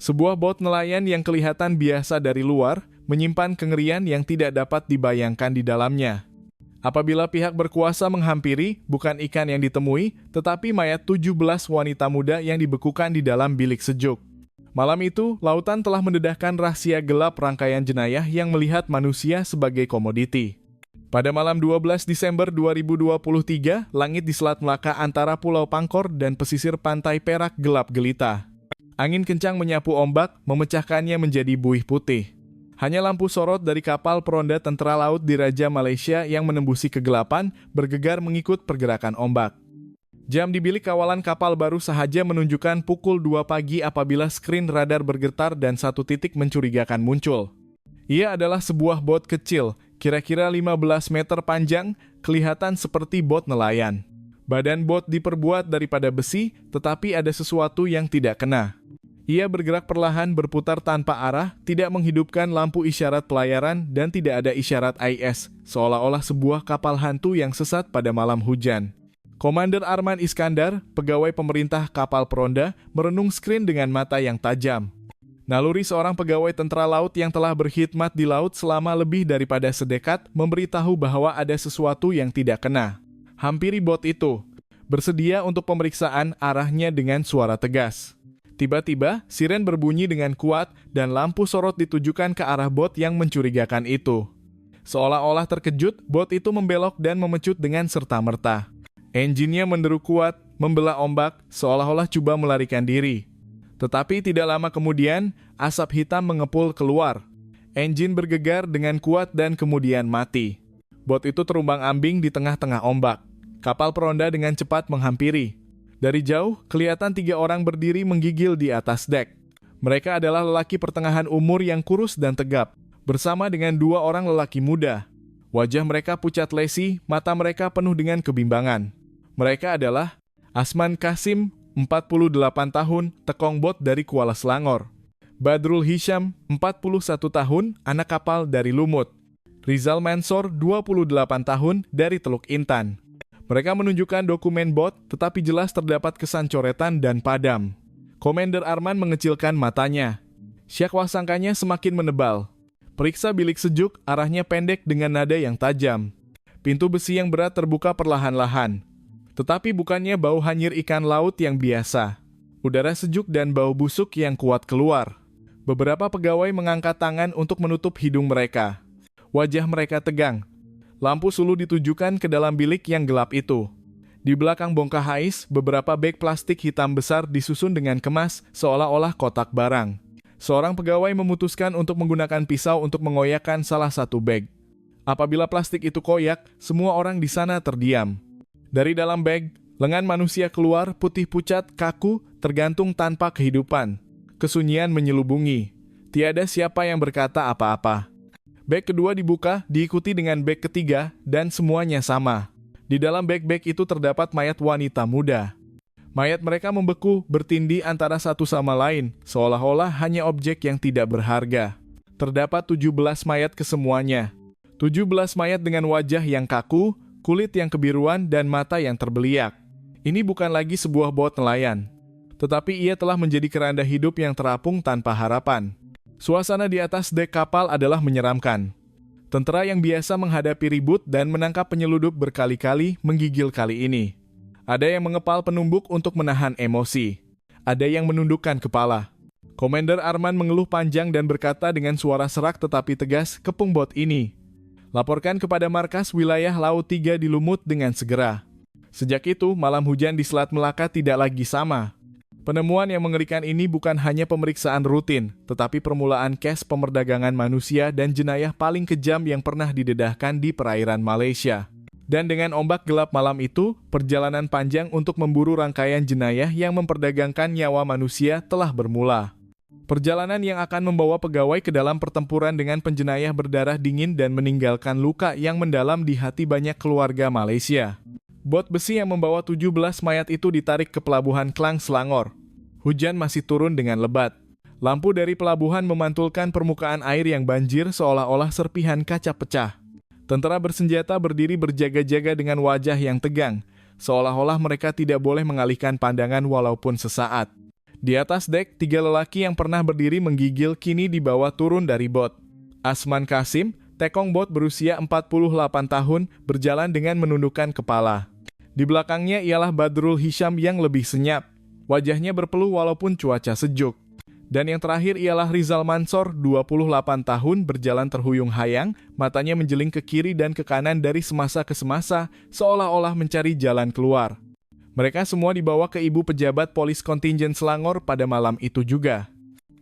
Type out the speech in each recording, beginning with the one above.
Sebuah bot nelayan yang kelihatan biasa dari luar, menyimpan kengerian yang tidak dapat dibayangkan di dalamnya. Apabila pihak berkuasa menghampiri, bukan ikan yang ditemui, tetapi mayat 17 wanita muda yang dibekukan di dalam bilik sejuk. Malam itu, lautan telah mendedahkan rahasia gelap rangkaian jenayah yang melihat manusia sebagai komoditi. Pada malam 12 Desember 2023, langit di Selat Melaka antara Pulau Pangkor dan pesisir pantai Perak gelap gelita. Angin kencang menyapu ombak, memecahkannya menjadi buih putih. Hanya lampu sorot dari kapal peronda tentara laut di Raja Malaysia yang menembusi kegelapan bergegar mengikut pergerakan ombak. Jam di bilik kawalan kapal baru sahaja menunjukkan pukul 2 pagi apabila skrin radar bergetar dan satu titik mencurigakan muncul. Ia adalah sebuah bot kecil, kira-kira 15 meter panjang, kelihatan seperti bot nelayan. Badan bot diperbuat daripada besi, tetapi ada sesuatu yang tidak kena. Ia bergerak perlahan berputar tanpa arah, tidak menghidupkan lampu isyarat pelayaran dan tidak ada isyarat AIS, seolah-olah sebuah kapal hantu yang sesat pada malam hujan. Komander Arman Iskandar, pegawai pemerintah kapal peronda, merenung skrin dengan mata yang tajam. Naluri seorang pegawai tentara laut yang telah berkhidmat di laut selama lebih daripada sedekat memberitahu bahwa ada sesuatu yang tidak kena. Hampiri bot itu. Bersedia untuk pemeriksaan, arahnya dengan suara tegas. Tiba-tiba, siren berbunyi dengan kuat dan lampu sorot ditujukan ke arah bot yang mencurigakan itu. Seolah-olah terkejut, bot itu membelok dan memecut dengan serta-merta. Enjinnya menderu kuat, membelah ombak, seolah-olah coba melarikan diri. Tetapi tidak lama kemudian, asap hitam mengepul keluar. Enjin bergegar dengan kuat dan kemudian mati. Bot itu terumbang-ambing di tengah-tengah ombak. Kapal peronda dengan cepat menghampiri. Dari jauh, kelihatan 3 orang berdiri menggigil di atas dek. Mereka adalah lelaki pertengahan umur yang kurus dan tegap, bersama dengan 2 orang lelaki muda. Wajah mereka pucat lesi, mata mereka penuh dengan kebimbangan. Mereka adalah Asman Kasim, 48 tahun, tekong bot dari Kuala Selangor. Badrul Hisham, 41 tahun, anak kapal dari Lumut. Rizal Mansor, 28 tahun, dari Teluk Intan. Mereka menunjukkan dokumen bot, tetapi jelas terdapat kesan coretan dan padam. Komander Arman mengecilkan matanya. Syakwasangkanya semakin menebal. Periksa bilik sejuk, arahnya pendek dengan nada yang tajam. Pintu besi yang berat terbuka perlahan-lahan. Tetapi bukannya bau hanyir ikan laut yang biasa. Udara sejuk dan bau busuk yang kuat keluar. Beberapa pegawai mengangkat tangan untuk menutup hidung mereka. Wajah mereka tegang. Lampu sulu ditujukan ke dalam bilik yang gelap itu. Di belakang bongkah hais, beberapa beg plastik hitam besar disusun dengan kemas, seolah-olah kotak barang. Seorang pegawai memutuskan untuk menggunakan pisau untuk mengoyakkan salah satu beg. Apabila plastik itu koyak, semua orang di sana terdiam. Dari dalam beg, lengan manusia keluar putih pucat, kaku, tergantung tanpa kehidupan. Kesunyian menyelubungi. Tiada siapa yang berkata apa-apa. Beg kedua dibuka, diikuti dengan beg ketiga, dan semuanya sama. Di dalam beg-beg itu terdapat mayat wanita muda. Mayat mereka membeku, bertindih antara satu sama lain, seolah-olah hanya objek yang tidak berharga. Terdapat 17 mayat kesemuanya. 17 mayat dengan wajah yang kaku, kulit yang kebiruan, dan mata yang terbeliak. Ini bukan lagi sebuah bot nelayan. Tetapi ia telah menjadi keranda hidup yang terapung tanpa harapan. Suasana di atas dek kapal adalah menyeramkan. Tentara yang biasa menghadapi ribut dan menangkap penyeludup berkali-kali menggigil kali ini. Ada yang mengepal penumbuk untuk menahan emosi. Ada yang menundukkan kepala. Komander Arman mengeluh panjang dan berkata dengan suara serak tetapi tegas, "Kepung bot ini. Laporkan kepada markas wilayah Laut 3 di Lumut dengan segera." Sejak itu, malam hujan di Selat Melaka tidak lagi sama. Penemuan yang mengerikan ini bukan hanya pemeriksaan rutin, tetapi permulaan kes pemerdagangan manusia dan jenayah paling kejam yang pernah didedahkan di perairan Malaysia. Dan dengan ombak gelap malam itu, perjalanan panjang untuk memburu rangkaian jenayah yang memperdagangkan nyawa manusia telah bermula. Perjalanan yang akan membawa pegawai ke dalam pertempuran dengan penjenayah berdarah dingin dan meninggalkan luka yang mendalam di hati banyak keluarga Malaysia. Bot besi yang membawa 17 mayat itu ditarik ke pelabuhan Klang, Selangor. Hujan masih turun dengan lebat. Lampu dari pelabuhan memantulkan permukaan air yang banjir seolah-olah serpihan kaca pecah. Tentara bersenjata berdiri berjaga-jaga dengan wajah yang tegang, seolah-olah mereka tidak boleh mengalihkan pandangan walaupun sesaat. Di atas dek, 3 lelaki yang pernah berdiri menggigil kini dibawa turun dari bot. Asman Kasim, tekong bot berusia 48 tahun, berjalan dengan menundukkan kepala. Di belakangnya ialah Badrul Hisham yang lebih senyap. Wajahnya berpeluh walaupun cuaca sejuk. Dan yang terakhir ialah Rizal Mansor, 28 tahun, berjalan terhuyung hayang, matanya menjeling ke kiri dan ke kanan dari semasa ke semasa, seolah-olah mencari jalan keluar. Mereka semua dibawa ke ibu pejabat polis kontingen Selangor pada malam itu juga.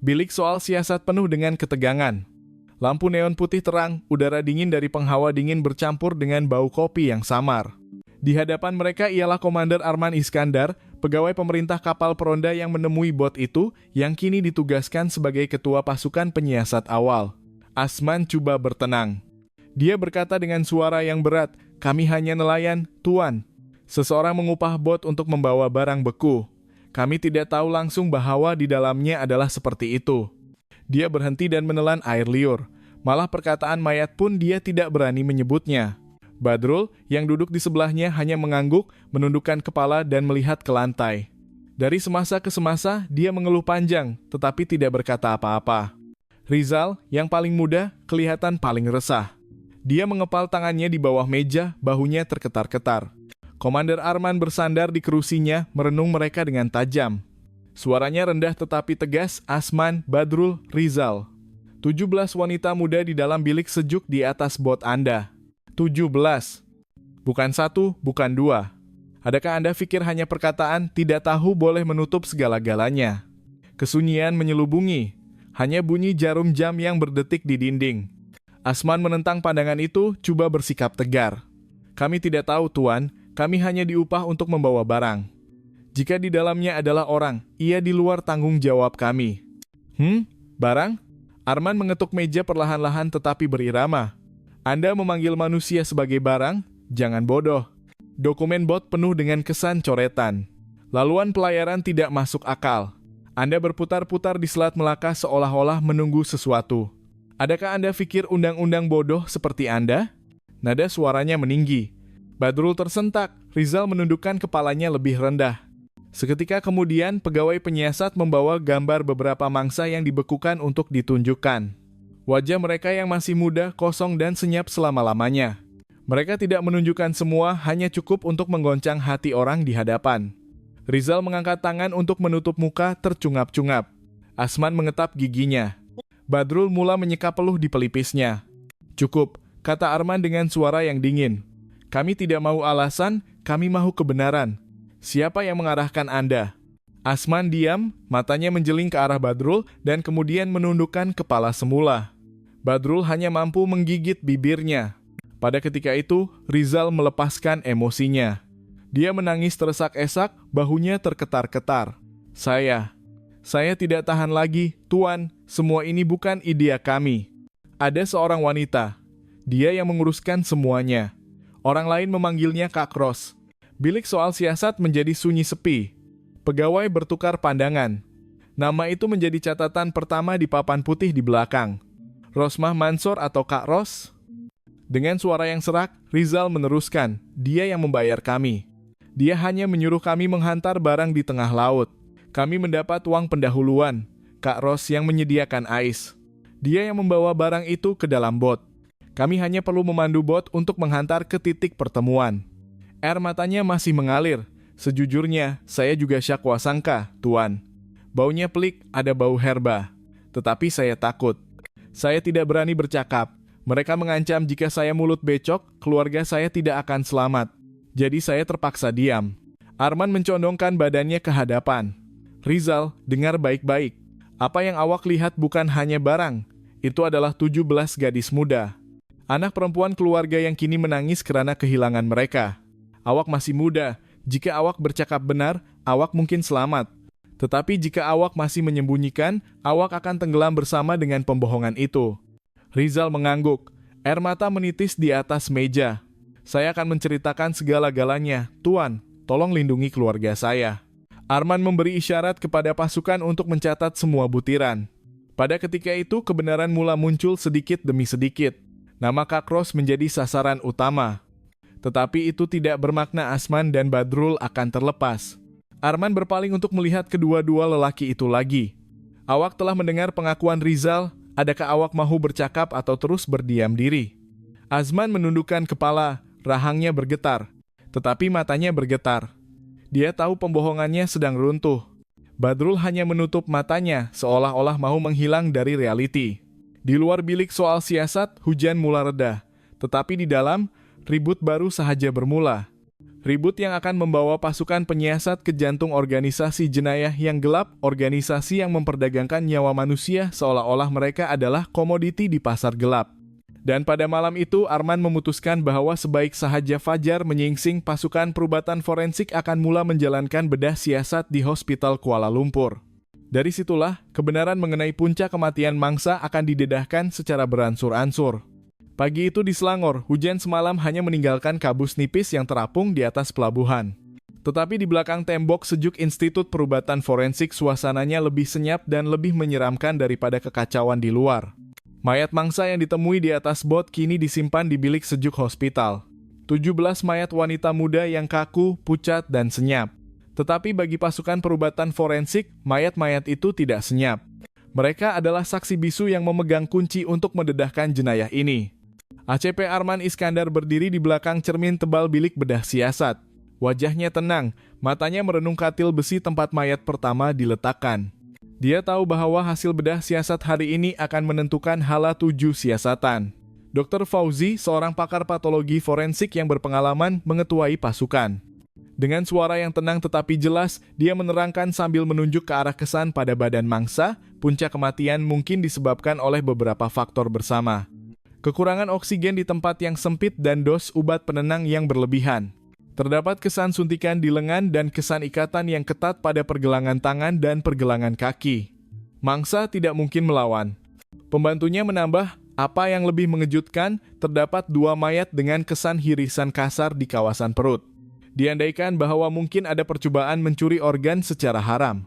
Bilik soal siasat penuh dengan ketegangan. Lampu neon putih terang, udara dingin dari penghawa dingin bercampur dengan bau kopi yang samar. Di hadapan mereka ialah Komander Arman Iskandar, pegawai pemerintah kapal peronda yang menemui bot itu, yang kini ditugaskan sebagai ketua pasukan penyiasat awal. Asman coba bertenang. Dia berkata dengan suara yang berat, "Kami hanya nelayan, Tuan. Seseorang mengupah bot untuk membawa barang beku. Kami tidak tahu langsung bahwa di dalamnya adalah seperti itu." Dia berhenti dan menelan air liur. Malah perkataan mayat pun dia tidak berani menyebutnya. Badrul, yang duduk di sebelahnya hanya mengangguk, menundukkan kepala dan melihat ke lantai. Dari semasa ke semasa, dia mengeluh panjang, tetapi tidak berkata apa-apa. Rizal, yang paling muda, kelihatan paling resah. Dia mengepal tangannya di bawah meja, bahunya terketar-ketar. Komander Arman bersandar di kerusinya, merenung mereka dengan tajam. Suaranya rendah tetapi tegas, "Asman, Badrul, Rizal. 17 wanita muda di dalam bilik sejuk di atas bot Anda. 17. Bukan 1, bukan 2. Adakah Anda pikir hanya perkataan tidak tahu boleh menutup segala-galanya? Kesunyian menyelubungi. Hanya bunyi jarum jam yang berdetik di dinding. Asman menentang pandangan itu, coba bersikap tegar. Kami tidak tahu, Tuan. Kami hanya diupah untuk membawa barang. Jika di dalamnya adalah orang, ia di luar tanggung jawab kami. Barang? Arman mengetuk meja perlahan-lahan tetapi berirama. Anda memanggil manusia sebagai barang? Jangan bodoh. Dokumen bot penuh dengan kesan coretan. Laluan pelayaran tidak masuk akal. Anda berputar-putar di Selat Melaka seolah-olah menunggu sesuatu. Adakah Anda pikir undang-undang bodoh seperti Anda? Nada suaranya meninggi. Badrul tersentak, Rizal menundukkan kepalanya lebih rendah. Seketika kemudian, pegawai penyiasat membawa gambar beberapa mangsa yang dibekukan untuk ditunjukkan. Wajah mereka yang masih muda, kosong dan senyap selama-lamanya. Mereka tidak menunjukkan semua, hanya cukup untuk menggoncang hati orang di hadapan. Rizal mengangkat tangan untuk menutup muka tercungap-cungap. Asman mengetap giginya. Badrul mula menyeka peluh di pelipisnya. "Cukup," kata Arman dengan suara yang dingin. "Kami tidak mau alasan, kami mau kebenaran. Siapa yang mengarahkan Anda?" Asman diam, matanya menjeling ke arah Badrul dan kemudian menundukkan kepala semula. Badrul hanya mampu menggigit bibirnya. Pada ketika itu, Rizal melepaskan emosinya. Dia menangis teresak-esak, bahunya terketar-ketar. Saya tidak tahan lagi, Tuan, semua ini bukan ide kami. Ada seorang wanita. Dia yang menguruskan semuanya. Orang lain memanggilnya Kak Ros." Bilik soal siasat menjadi sunyi sepi. Pegawai bertukar pandangan. Nama itu menjadi catatan pertama di papan putih di belakang. Rosmah Mansor atau Kak Ros? Dengan suara yang serak, Rizal meneruskan, "Dia yang membayar kami. Dia hanya menyuruh kami menghantar barang di tengah laut. Kami mendapat uang pendahuluan. Kak Ros yang menyediakan ais. Dia yang membawa barang itu ke dalam bot. Kami hanya perlu memandu bot untuk menghantar ke titik pertemuan." Air matanya masih mengalir. "Sejujurnya, saya juga syakwa sangka, Tuan. Baunya pelik, ada bau herba. Tetapi saya takut. Saya tidak berani bercakap. Mereka mengancam jika saya mulut becok, keluarga saya tidak akan selamat. Jadi saya terpaksa diam." Arman mencondongkan badannya ke hadapan. "Rizal, dengar baik-baik. Apa yang awak lihat bukan hanya barang. Itu adalah 17 gadis muda. Anak perempuan keluarga yang kini menangis karena kehilangan mereka. Awak masih muda. Jika awak bercakap benar, awak mungkin selamat. Tetapi jika awak masih menyembunyikan, awak akan tenggelam bersama dengan pembohongan itu." Rizal mengangguk. Air mata menitis di atas meja. "Saya akan menceritakan segala-galanya. Tuan, tolong lindungi keluarga saya." Arman memberi isyarat kepada pasukan untuk mencatat semua butiran. Pada ketika itu, kebenaran mula muncul sedikit demi sedikit. Nama Kak Ros menjadi sasaran utama. Tetapi itu tidak bermakna Asman dan Badrul akan terlepas. Arman berpaling untuk melihat kedua-dua lelaki itu lagi. Awak telah mendengar pengakuan Rizal, adakah awak mahu bercakap atau terus berdiam diri? Azman menundukkan kepala, rahangnya bergetar, tetapi matanya bergetar. Dia tahu pembohongannya sedang runtuh. Badrul hanya menutup matanya, seolah-olah mau menghilang dari realiti. Di luar bilik soal siasat, hujan mula reda. Tetapi di dalam, ribut baru sahaja bermula. Ribut yang akan membawa pasukan penyiasat ke jantung organisasi jenayah yang gelap, organisasi yang memperdagangkan nyawa manusia seolah-olah mereka adalah komoditi di pasar gelap. Dan pada malam itu Arman memutuskan bahwa sebaik sahaja Fajar menyingsing pasukan perubatan forensik akan mula menjalankan bedah siasat di Hospital Kuala Lumpur. Dari situlah, kebenaran mengenai puncak kematian mangsa akan didedahkan secara beransur-ansur. Pagi itu di Selangor, hujan semalam hanya meninggalkan kabus nipis yang terapung di atas pelabuhan. Tetapi di belakang tembok sejuk Institut Perubatan Forensik suasananya lebih senyap dan lebih menyeramkan daripada kekacauan di luar. Mayat mangsa yang ditemui di atas bot kini disimpan di bilik sejuk hospital. 17 mayat wanita muda yang kaku, pucat, dan senyap. Tetapi bagi pasukan perubatan forensik, mayat-mayat itu tidak senyap. Mereka adalah saksi bisu yang memegang kunci untuk mendedahkan jenayah ini. ACP Arman Iskandar berdiri di belakang cermin tebal bilik bedah siasat. Wajahnya tenang, matanya merenung katil besi tempat mayat pertama diletakkan. Dia tahu bahwa hasil bedah siasat hari ini akan menentukan hala 7 siasatan. Dr. Fauzi, seorang pakar patologi forensik yang berpengalaman, mengetuai pasukan. Dengan suara yang tenang tetapi jelas, dia menerangkan sambil menunjuk ke arah kesan pada badan mangsa, puncak kematian mungkin disebabkan oleh beberapa faktor bersama. Kekurangan oksigen di tempat yang sempit dan dos ubat penenang yang berlebihan. Terdapat kesan suntikan di lengan dan kesan ikatan yang ketat pada pergelangan tangan dan pergelangan kaki. Mangsa tidak mungkin melawan. Pembantunya menambah, apa yang lebih mengejutkan, terdapat 2 mayat dengan kesan hirisan kasar di kawasan perut. Diandaikan bahwa mungkin ada percobaan mencuri organ secara haram.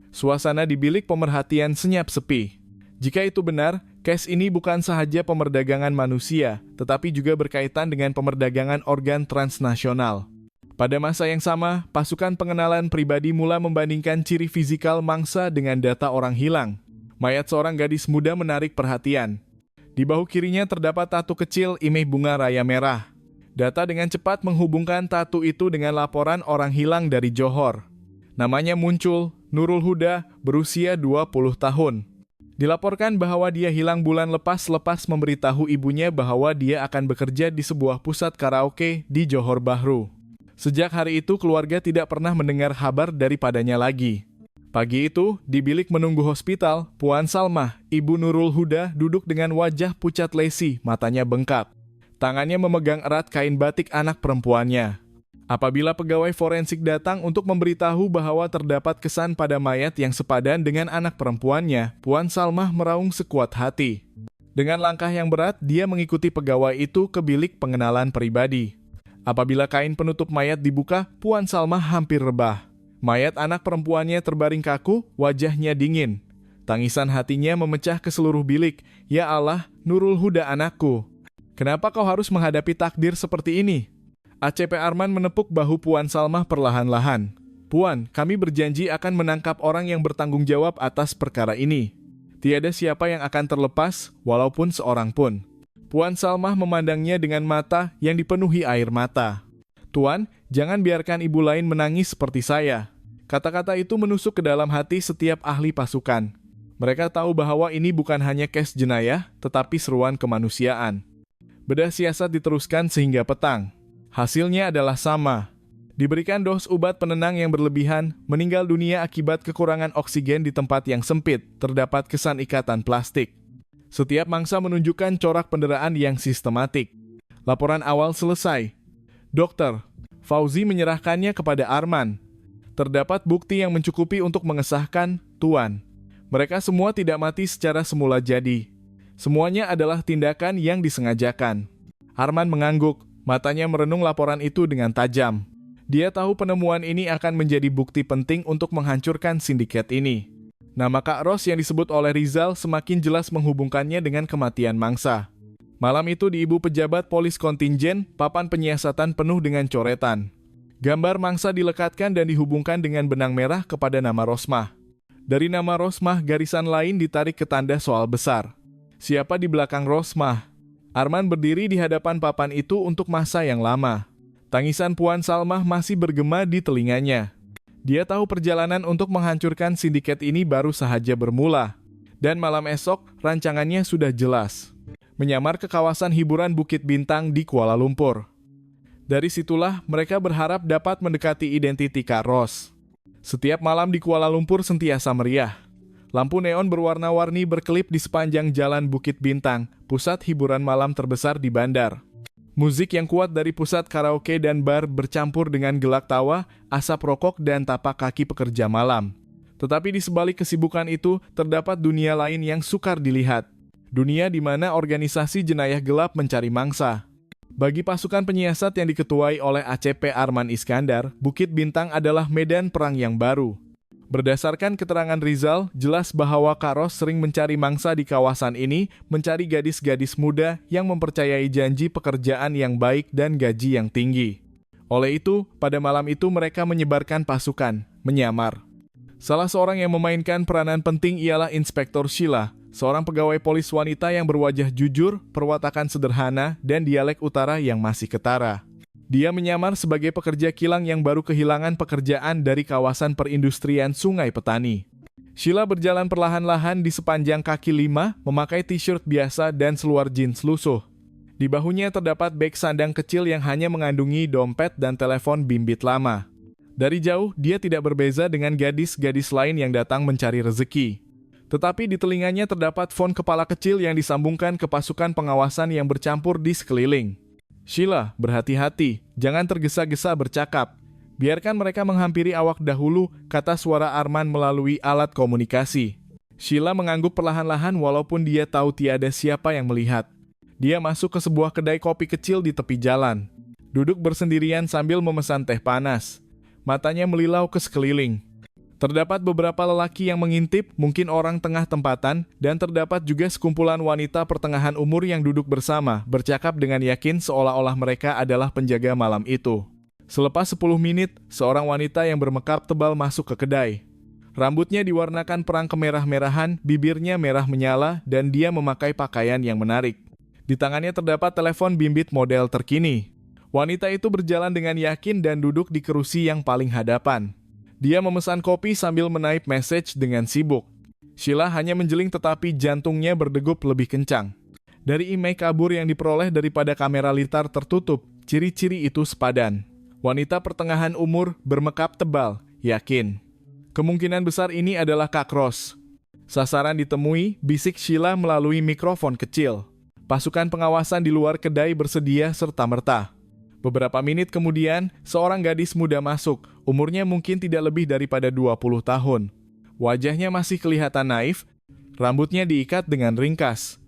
Suasana di bilik pemerhatian senyap sepi. Jika itu benar, case ini bukan sahaja pemerdagangan manusia, tetapi juga berkaitan dengan pemerdagangan organ transnasional. Pada masa yang sama, pasukan pengenalan pribadi mula membandingkan ciri fisikal mangsa dengan data orang hilang. Mayat seorang gadis muda menarik perhatian. Di bahu kirinya terdapat tatu kecil imej bunga raya merah. Data dengan cepat menghubungkan tatu itu dengan laporan orang hilang dari Johor. Namanya muncul, Nurul Huda, berusia 20 tahun. Dilaporkan bahwa dia hilang bulan lepas memberitahu ibunya bahwa dia akan bekerja di sebuah pusat karaoke di Johor Bahru. Sejak hari itu keluarga tidak pernah mendengar kabar daripadanya lagi. Pagi itu, di bilik menunggu hospital, Puan Salmah, ibu Nurul Huda, duduk dengan wajah pucat lesi, matanya bengkak. Tangannya memegang erat kain batik anak perempuannya. Apabila pegawai forensik datang untuk memberitahu bahwa terdapat kesan pada mayat yang sepadan dengan anak perempuannya, Puan Salmah meraung sekuat hati. Dengan langkah yang berat, dia mengikuti pegawai itu ke bilik pengenalan pribadi. Apabila kain penutup mayat dibuka, Puan Salmah hampir rebah. Mayat anak perempuannya terbaring kaku, wajahnya dingin. Tangisan hatinya memecah ke seluruh bilik. Ya Allah, Nurul Huda anakku. Kenapa kau harus menghadapi takdir seperti ini? ACP Arman menepuk bahu Puan Salmah perlahan-lahan. Puan, kami berjanji akan menangkap orang yang bertanggung jawab atas perkara ini. Tiada siapa yang akan terlepas, walaupun seorang pun. Puan Salmah memandangnya dengan mata yang dipenuhi air mata. Tuan, jangan biarkan ibu lain menangis seperti saya. Kata-kata itu menusuk ke dalam hati setiap ahli pasukan. Mereka tahu bahwa ini bukan hanya case jenayah, tetapi seruan kemanusiaan. Bedah siasat diteruskan sehingga petang. Hasilnya adalah sama. Diberikan dos obat penenang yang berlebihan, meninggal dunia akibat kekurangan oksigen di tempat yang sempit, terdapat kesan ikatan plastik. Setiap mangsa menunjukkan corak penderaan yang sistematik. Laporan awal selesai. Dokter, Fauzi menyerahkannya kepada Arman. Terdapat bukti yang mencukupi untuk mengesahkan, Tuan. Mereka semua tidak mati secara semula jadi. Semuanya adalah tindakan yang disengajakan. Arman mengangguk. Matanya merenung laporan itu dengan tajam. Dia tahu penemuan ini akan menjadi bukti penting untuk menghancurkan sindikat ini. Nama Kak Ros yang disebut oleh Rizal semakin jelas menghubungkannya dengan kematian mangsa. Malam itu di Ibu Pejabat Polis Kontingen, papan penyiasatan penuh dengan coretan. Gambar mangsa dilekatkan dan dihubungkan dengan benang merah kepada nama Rosmah. Dari nama Rosmah, garisan lain ditarik ke tanda soal besar. Siapa di belakang Rosmah? Arman berdiri di hadapan papan itu untuk masa yang lama. Tangisan Puan Salmah masih bergema di telinganya. Dia tahu perjalanan untuk menghancurkan sindiket ini baru saja bermula. Dan malam esok, rancangannya sudah jelas. Menyamar ke kawasan hiburan Bukit Bintang di Kuala Lumpur. Dari situlah mereka berharap dapat mendekati identiti Kak Ros. Setiap malam di Kuala Lumpur sentiasa meriah. Lampu neon berwarna-warni berkelip di sepanjang jalan Bukit Bintang, pusat hiburan malam terbesar di bandar. Musik yang kuat dari pusat karaoke dan bar bercampur dengan gelak tawa, asap rokok dan tapak kaki pekerja malam. Tetapi di sebalik kesibukan itu, terdapat dunia lain yang sukar dilihat. Dunia di mana organisasi jenayah gelap mencari mangsa. Bagi pasukan penyiasat yang diketuai oleh ACP Arman Iskandar, Bukit Bintang adalah medan perang yang baru. Berdasarkan keterangan Rizal, jelas bahwa Kak Ros sering mencari mangsa di kawasan ini, mencari gadis-gadis muda yang mempercayai janji pekerjaan yang baik dan gaji yang tinggi. Oleh itu, pada malam itu mereka menyebarkan pasukan, menyamar. Salah seorang yang memainkan peranan penting ialah Inspektur Sheila, seorang pegawai polis wanita yang berwajah jujur, perwatakan sederhana, dan dialek utara yang masih ketara. Dia menyamar sebagai pekerja kilang yang baru kehilangan pekerjaan dari kawasan perindustrian Sungai Petani. Sheila berjalan perlahan-lahan di sepanjang kaki lima, memakai t-shirt biasa dan seluar jeans lusuh. Di bahunya terdapat beg sandang kecil yang hanya mengandungi dompet dan telepon bimbit lama. Dari jauh, dia tidak berbeza dengan gadis-gadis lain yang datang mencari rezeki. Tetapi di telinganya terdapat fon kepala kecil yang disambungkan ke pasukan pengawasan yang bercampur di sekeliling. Sheila, berhati-hati, jangan tergesa-gesa bercakap. Biarkan mereka menghampiri awak dahulu, kata suara Arman melalui alat komunikasi. Sheila mengangguk perlahan-lahan walaupun dia tahu tiada siapa yang melihat. Dia masuk ke sebuah kedai kopi kecil di tepi jalan. Duduk bersendirian sambil memesan teh panas. Matanya melilau ke sekeliling. Terdapat beberapa lelaki yang mengintip, mungkin orang tengah tempatan, dan terdapat juga sekumpulan wanita pertengahan umur yang duduk bersama, bercakap dengan yakin seolah-olah mereka adalah penjaga malam itu. Selepas 10 menit, seorang wanita yang bermekap tebal masuk ke kedai. Rambutnya diwarnakan perang kemerah-merahan, bibirnya merah menyala, dan dia memakai pakaian yang menarik. Di tangannya terdapat telepon bimbit model terkini. Wanita itu berjalan dengan yakin dan duduk di kerusi yang paling hadapan. Dia memesan kopi sambil menaip message dengan sibuk. Sheila hanya menjeling tetapi jantungnya berdegup lebih kencang. Dari imei kabur yang diperoleh daripada kamera litar tertutup, ciri-ciri itu sepadan. Wanita pertengahan umur, bermekap tebal, yakin. Kemungkinan besar ini adalah Kak Ros. Sasaran ditemui, bisik Sheila melalui mikrofon kecil. Pasukan pengawasan di luar kedai bersedia serta-merta. Beberapa menit kemudian, seorang gadis muda masuk, umurnya mungkin tidak lebih daripada 20 tahun. Wajahnya masih kelihatan naif, rambutnya diikat dengan ringkas.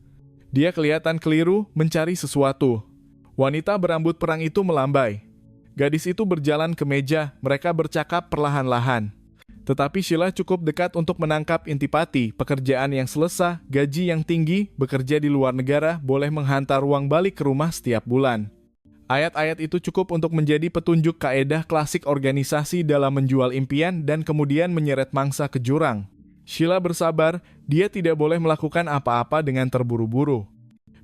Dia kelihatan keliru mencari sesuatu. Wanita berambut perang itu melambai. Gadis itu berjalan ke meja, mereka bercakap perlahan-lahan. Tetapi Sheila cukup dekat untuk menangkap intipati, pekerjaan yang selesa, gaji yang tinggi, bekerja di luar negara, boleh menghantar uang balik ke rumah setiap bulan. Ayat-ayat itu cukup untuk menjadi petunjuk kaedah klasik organisasi dalam menjual impian dan kemudian menyeret mangsa ke jurang. Sheila bersabar, dia tidak boleh melakukan apa-apa dengan terburu-buru.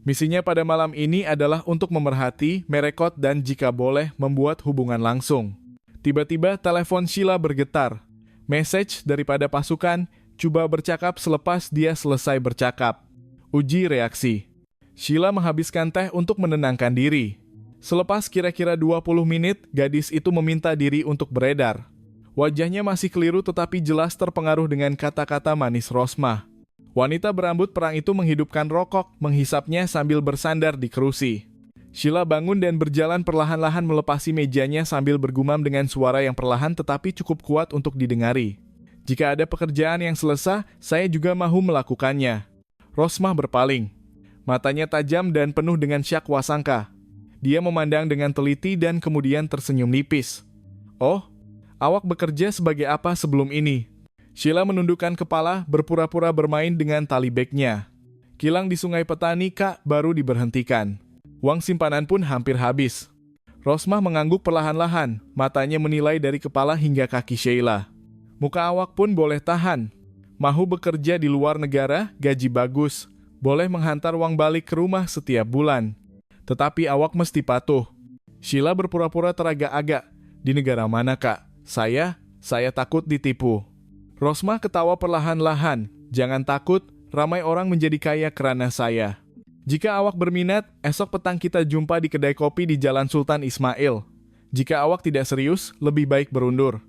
Misinya pada malam ini adalah untuk memerhati, merekod dan jika boleh membuat hubungan langsung. Tiba-tiba telepon Sheila bergetar. Message daripada pasukan, coba bercakap selepas dia selesai bercakap. Uji reaksi. Sheila menghabiskan teh untuk menenangkan diri. Selepas kira-kira 20 menit, gadis itu meminta diri untuk beredar. Wajahnya masih keliru tetapi jelas terpengaruh dengan kata-kata manis Rosmah. Wanita berambut perang itu menghidupkan rokok, menghisapnya sambil bersandar di kerusi. Sheila bangun dan berjalan perlahan-lahan melepasi mejanya sambil bergumam dengan suara yang perlahan tetapi cukup kuat untuk didengari. Jika ada pekerjaan yang selesai, saya juga mahu melakukannya. Rosmah berpaling. Matanya tajam dan penuh dengan syak wasangka. Dia memandang dengan teliti dan kemudian tersenyum nipis. Oh, awak bekerja sebagai apa sebelum ini? Sheila menundukkan kepala, berpura-pura bermain dengan tali begnya. Kilang di Sungai Petani, Kak, baru diberhentikan. Uang simpanan pun hampir habis. Rosmah mengangguk perlahan-lahan, matanya menilai dari kepala hingga kaki Sheila. Muka awak pun boleh tahan. Mahu bekerja di luar negara, gaji bagus. Boleh menghantar uang balik ke rumah setiap bulan. Tetapi awak mesti patuh. Sheila berpura-pura teragak-agak. Di negara mana, Kak? Saya takut ditipu. Rosmah ketawa perlahan-lahan. Jangan takut, ramai orang menjadi kaya karena saya. Jika awak berminat, esok petang kita jumpa di kedai kopi di Jalan Sultan Ismail. Jika awak tidak serius, lebih baik berundur.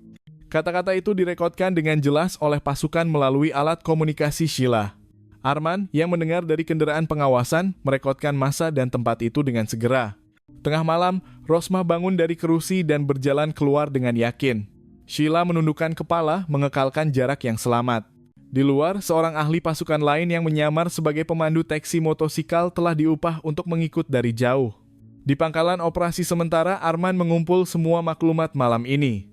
Kata-kata itu direkodkan dengan jelas oleh pasukan melalui alat komunikasi Sheila. Arman, yang mendengar dari kendaraan pengawasan, merekodkan masa dan tempat itu dengan segera. Tengah malam, Rosmah bangun dari kerusi dan berjalan keluar dengan yakin. Sheila menundukkan kepala, mengekalkan jarak yang selamat. Di luar, seorang ahli pasukan lain yang menyamar sebagai pemandu taksi motosikal telah diupah untuk mengikut dari jauh. Di pangkalan operasi sementara, Arman mengumpul semua maklumat malam ini.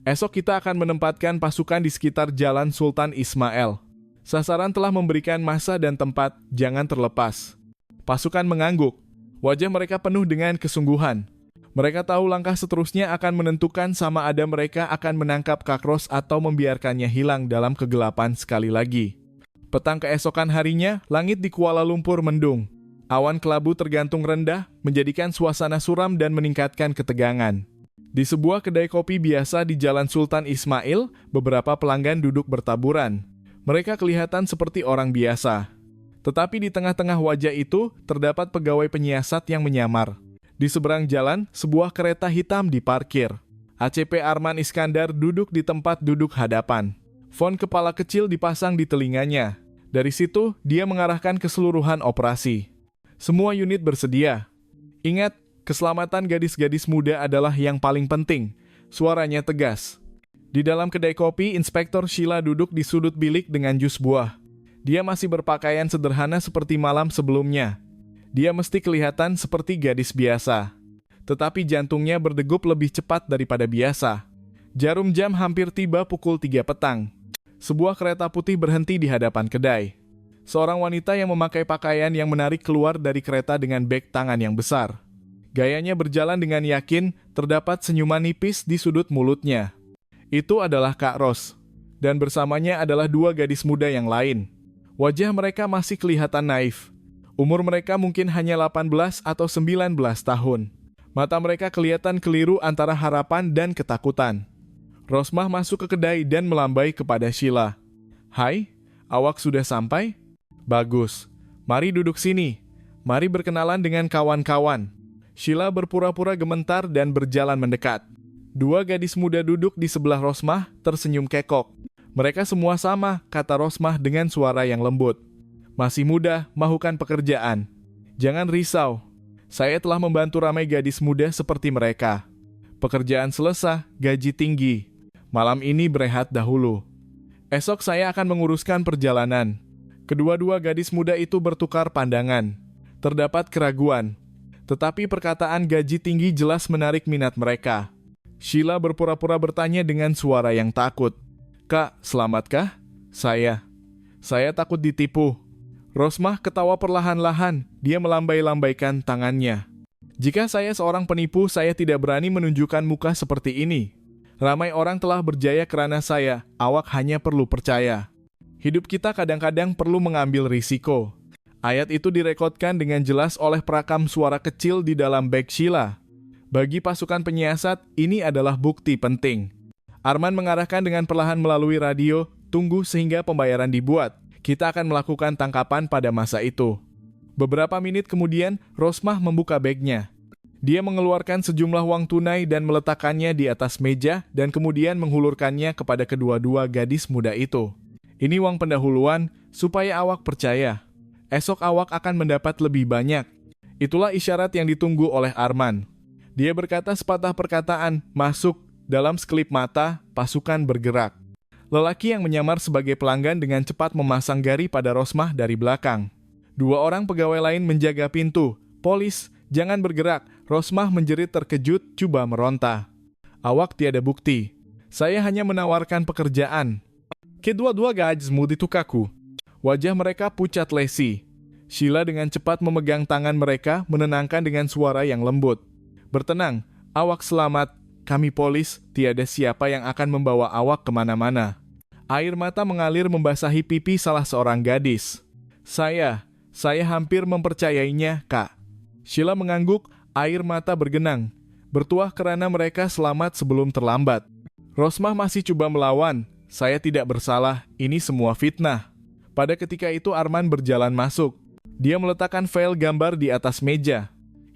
Esok kita akan menempatkan pasukan di sekitar Jalan Sultan Ismail. Sasaran telah memberikan masa dan tempat, jangan terlepas. Pasukan mengangguk. Wajah mereka penuh dengan kesungguhan. Mereka tahu langkah seterusnya akan menentukan sama ada mereka akan menangkap Kak Ros atau membiarkannya hilang dalam kegelapan sekali lagi. Petang keesokan harinya, langit di Kuala Lumpur mendung. Awan kelabu tergantung rendah, menjadikan suasana suram dan meningkatkan ketegangan. Di sebuah kedai kopi biasa di Jalan Sultan Ismail, beberapa pelanggan duduk bertaburan. Mereka kelihatan seperti orang biasa. Tetapi di tengah-tengah wajah itu, terdapat pegawai penyiasat yang menyamar. Di seberang jalan, sebuah kereta hitam diparkir. ACP Arman Iskandar duduk di tempat duduk hadapan. Fon kepala kecil dipasang di telinganya. Dari situ, dia mengarahkan keseluruhan operasi. Semua unit bersedia. Ingat, keselamatan gadis-gadis muda adalah yang paling penting. Suaranya tegas. Di dalam kedai kopi, Inspektur Sheila duduk di sudut bilik dengan jus buah. Dia masih berpakaian sederhana seperti malam sebelumnya. Dia mesti kelihatan seperti gadis biasa. Tetapi jantungnya berdegup lebih cepat daripada biasa. Jarum jam hampir tiba pukul 3 petang. Sebuah kereta putih berhenti di hadapan kedai. Seorang wanita yang memakai pakaian yang menarik keluar dari kereta dengan beg tangan yang besar. Gayanya berjalan dengan yakin, terdapat senyuman nipis di sudut mulutnya. Itu adalah Kak Ros. Dan bersamanya adalah dua gadis muda yang lain. Wajah mereka masih kelihatan naif. Umur mereka mungkin hanya 18 atau 19 tahun. Mata mereka kelihatan keliru antara harapan dan ketakutan. Rosmah masuk ke kedai dan melambai kepada Sheila. "Hai, awak sudah sampai? Bagus. Mari duduk sini. Mari berkenalan dengan kawan-kawan." Sheila berpura-pura gemetar dan berjalan mendekat. Dua gadis muda duduk di sebelah Rosmah, tersenyum kekok. "Mereka semua sama," kata Rosmah dengan suara yang lembut. "Masih muda, mahukan pekerjaan. Jangan risau. Saya telah membantu ramai gadis muda seperti mereka. Pekerjaan selesai, gaji tinggi. Malam ini berehat dahulu. Esok saya akan menguruskan perjalanan." Kedua-dua gadis muda itu bertukar pandangan. Terdapat keraguan. Tetapi perkataan gaji tinggi jelas menarik minat mereka. Sheila berpura-pura bertanya dengan suara yang takut. "Kak, selamatkah?" Saya takut ditipu." Rosmah ketawa perlahan-lahan, dia melambai-lambaikan tangannya. "Jika saya seorang penipu, saya tidak berani menunjukkan muka seperti ini. Ramai orang telah berjaya karena saya, awak hanya perlu percaya. Hidup kita kadang-kadang perlu mengambil risiko." Ayat itu direkodkan dengan jelas oleh perakam suara kecil di dalam beg Sheila. Bagi pasukan penyiasat, ini adalah bukti penting. Arman mengarahkan dengan perlahan melalui radio, "Tunggu sehingga pembayaran dibuat. Kita akan melakukan tangkapan pada masa itu." Beberapa menit kemudian, Rosmah membuka bagnya. Dia mengeluarkan sejumlah uang tunai dan meletakkannya di atas meja dan kemudian menghulurkannya kepada kedua-dua gadis muda itu. "Ini uang pendahuluan, supaya awak percaya. Esok awak akan mendapat lebih banyak." Itulah isyarat yang ditunggu oleh Arman. Dia berkata sepatah perkataan, masuk. Dalam sekelip mata, pasukan bergerak. Lelaki yang menyamar sebagai pelanggan dengan cepat memasang gari pada Rosmah dari belakang. Dua orang pegawai lain menjaga pintu. "Polis, jangan bergerak." Rosmah menjerit terkejut, coba meronta. "Awak tiada bukti. Saya hanya menawarkan pekerjaan." Kedua-dua gadis muda itu kaku. Wajah mereka pucat lesi. Sheila dengan cepat memegang tangan mereka, menenangkan dengan suara yang lembut. "Bertenang, Awak selamat, kami polis, tiada siapa yang akan membawa awak kemana-mana. Air mata mengalir membasahi pipi salah seorang gadis. Saya hampir mempercayainya, Kak. Sheila mengangguk, air mata bergenang. Bertuah kerana mereka selamat sebelum terlambat. Rosmah masih coba melawan. Saya tidak bersalah, ini semua fitnah. Pada ketika itu Arman berjalan masuk. Dia meletakkan file gambar di atas meja.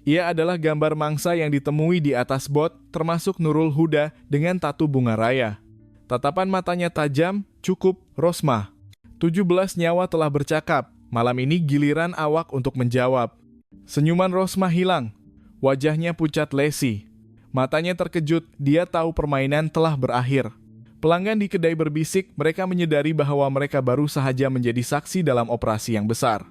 Ia adalah gambar mangsa yang ditemui di atas bot, termasuk Nurul Huda dengan tatu bunga raya. Tatapan matanya tajam, cukup, Rosmah. 17 nyawa telah bercakap, malam ini giliran awak untuk menjawab. Senyuman Rosmah hilang. Wajahnya pucat lesi. Matanya terkejut, dia tahu permainan telah berakhir. Pelanggan di kedai berbisik, mereka menyadari bahwa mereka baru saja menjadi saksi dalam operasi yang besar.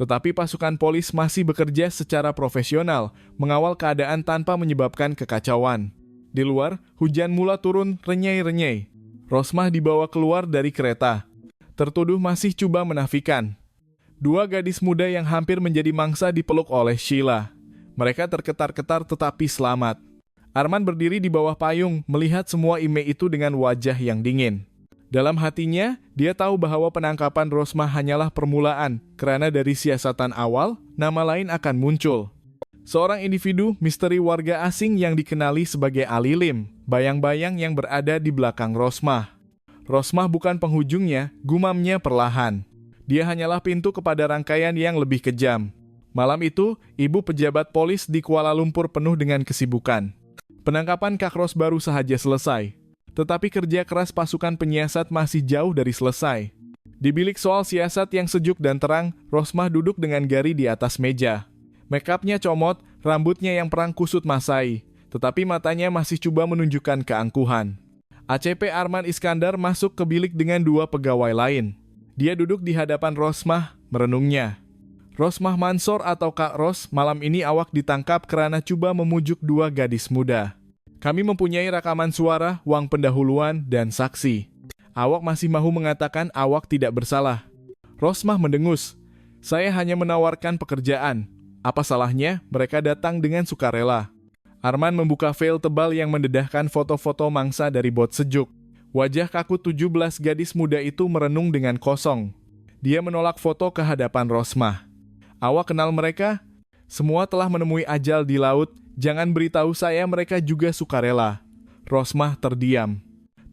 Tetapi pasukan polis masih bekerja secara profesional, mengawal keadaan tanpa menyebabkan kekacauan. Di luar, hujan mula turun renyai-renyai. Rosmah dibawa keluar dari kereta. Tertuduh masih coba menafikan. Dua gadis muda yang hampir menjadi mangsa dipeluk oleh Sheila. Mereka terketar-ketar tetapi selamat. Arman berdiri di bawah payung, melihat semua imei itu dengan wajah yang dingin. Dalam hatinya, dia tahu bahwa penangkapan Rosmah hanyalah permulaan, karena dari siasatan awal, nama lain akan muncul. Seorang individu misteri warga asing yang dikenali sebagai Ali Lim, bayang-bayang yang berada di belakang Rosmah. Rosmah bukan penghujungnya, gumamnya perlahan. Dia hanyalah pintu kepada rangkaian yang lebih kejam. Malam itu, ibu pejabat polis di Kuala Lumpur penuh dengan kesibukan. Penangkapan Kak Ros baru saja selesai. Tetapi kerja keras pasukan penyiasat masih jauh dari selesai. Di bilik soal siasat yang sejuk dan terang, Rosmah duduk dengan Gary di atas meja. Make-upnya comot, rambutnya yang perang kusut masai, tetapi matanya masih coba menunjukkan keangkuhan. ACP Arman Iskandar masuk ke bilik dengan dua pegawai lain. Dia duduk di hadapan Rosmah, merenungnya. Rosmah Mansor atau Kak Ros, malam ini awak ditangkap karena coba memujuk dua gadis muda. Kami mempunyai rekaman suara, uang pendahuluan, dan saksi. Awak masih mahu mengatakan awak tidak bersalah. Rosmah mendengus. Saya hanya menawarkan pekerjaan. Apa salahnya mereka datang dengan sukarela? Arman membuka veil tebal yang mendedahkan foto-foto mangsa dari bot sejuk. Wajah kaku 17 gadis muda itu merenung dengan kosong. Dia menolak foto ke hadapan Rosmah. Awak kenal mereka? Semua telah menemui ajal di laut. Jangan beritahu saya mereka juga sukarela. Rosmah terdiam.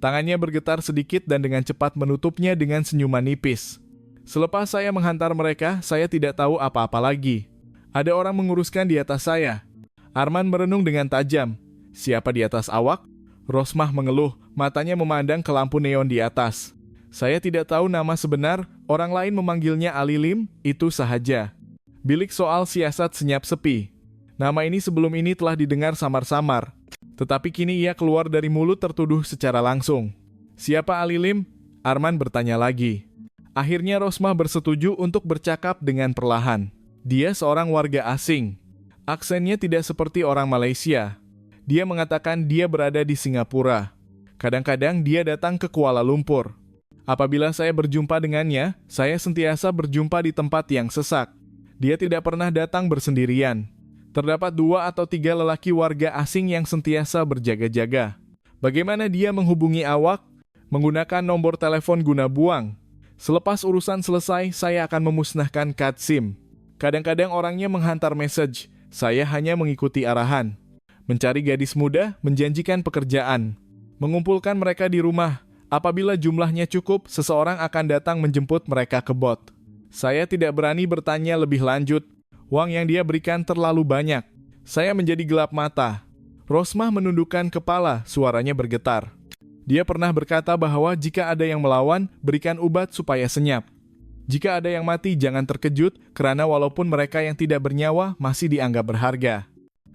Tangannya bergetar sedikit dan dengan cepat menutupnya dengan senyuman nipis. Selepas saya menghantar mereka, saya tidak tahu apa-apa lagi. Ada orang menguruskan di atas saya. Arman merenung dengan tajam. Siapa di atas awak? Rosmah mengeluh, matanya memandang ke lampu neon di atas. Saya tidak tahu nama sebenar, orang lain memanggilnya Ali Lim, itu sahaja. Bilik soal siasat senyap sepi. Nama ini sebelum ini telah didengar samar-samar. Tetapi kini ia keluar dari mulut tertuduh secara langsung. Siapa Ali Lim? Arman bertanya lagi. Akhirnya Rosmah bersetuju untuk bercakap dengan perlahan. Dia seorang warga asing. Aksennya tidak seperti orang Malaysia. Dia mengatakan dia berada di Singapura. Kadang-kadang dia datang ke Kuala Lumpur. Apabila saya berjumpa dengannya, saya sentiasa berjumpa di tempat yang sesak. Dia tidak pernah datang bersendirian. Terdapat 2 atau 3 lelaki warga asing yang sentiasa berjaga-jaga. Bagaimana dia menghubungi awak? Menggunakan nomor telepon guna buang. Selepas urusan selesai, saya akan memusnahkan kad SIM. Kadang-kadang orangnya menghantar message. Saya hanya mengikuti arahan. Mencari gadis muda, menjanjikan pekerjaan. Mengumpulkan mereka di rumah. Apabila jumlahnya cukup, seseorang akan datang menjemput mereka ke bot. Saya tidak berani bertanya lebih lanjut. Uang yang dia berikan terlalu banyak. Saya menjadi gelap mata. Rosmah menundukkan kepala, suaranya bergetar. Dia pernah berkata bahwa jika ada yang melawan, berikan obat supaya senyap. Jika ada yang mati, jangan terkejut, karena walaupun mereka yang tidak bernyawa masih dianggap berharga.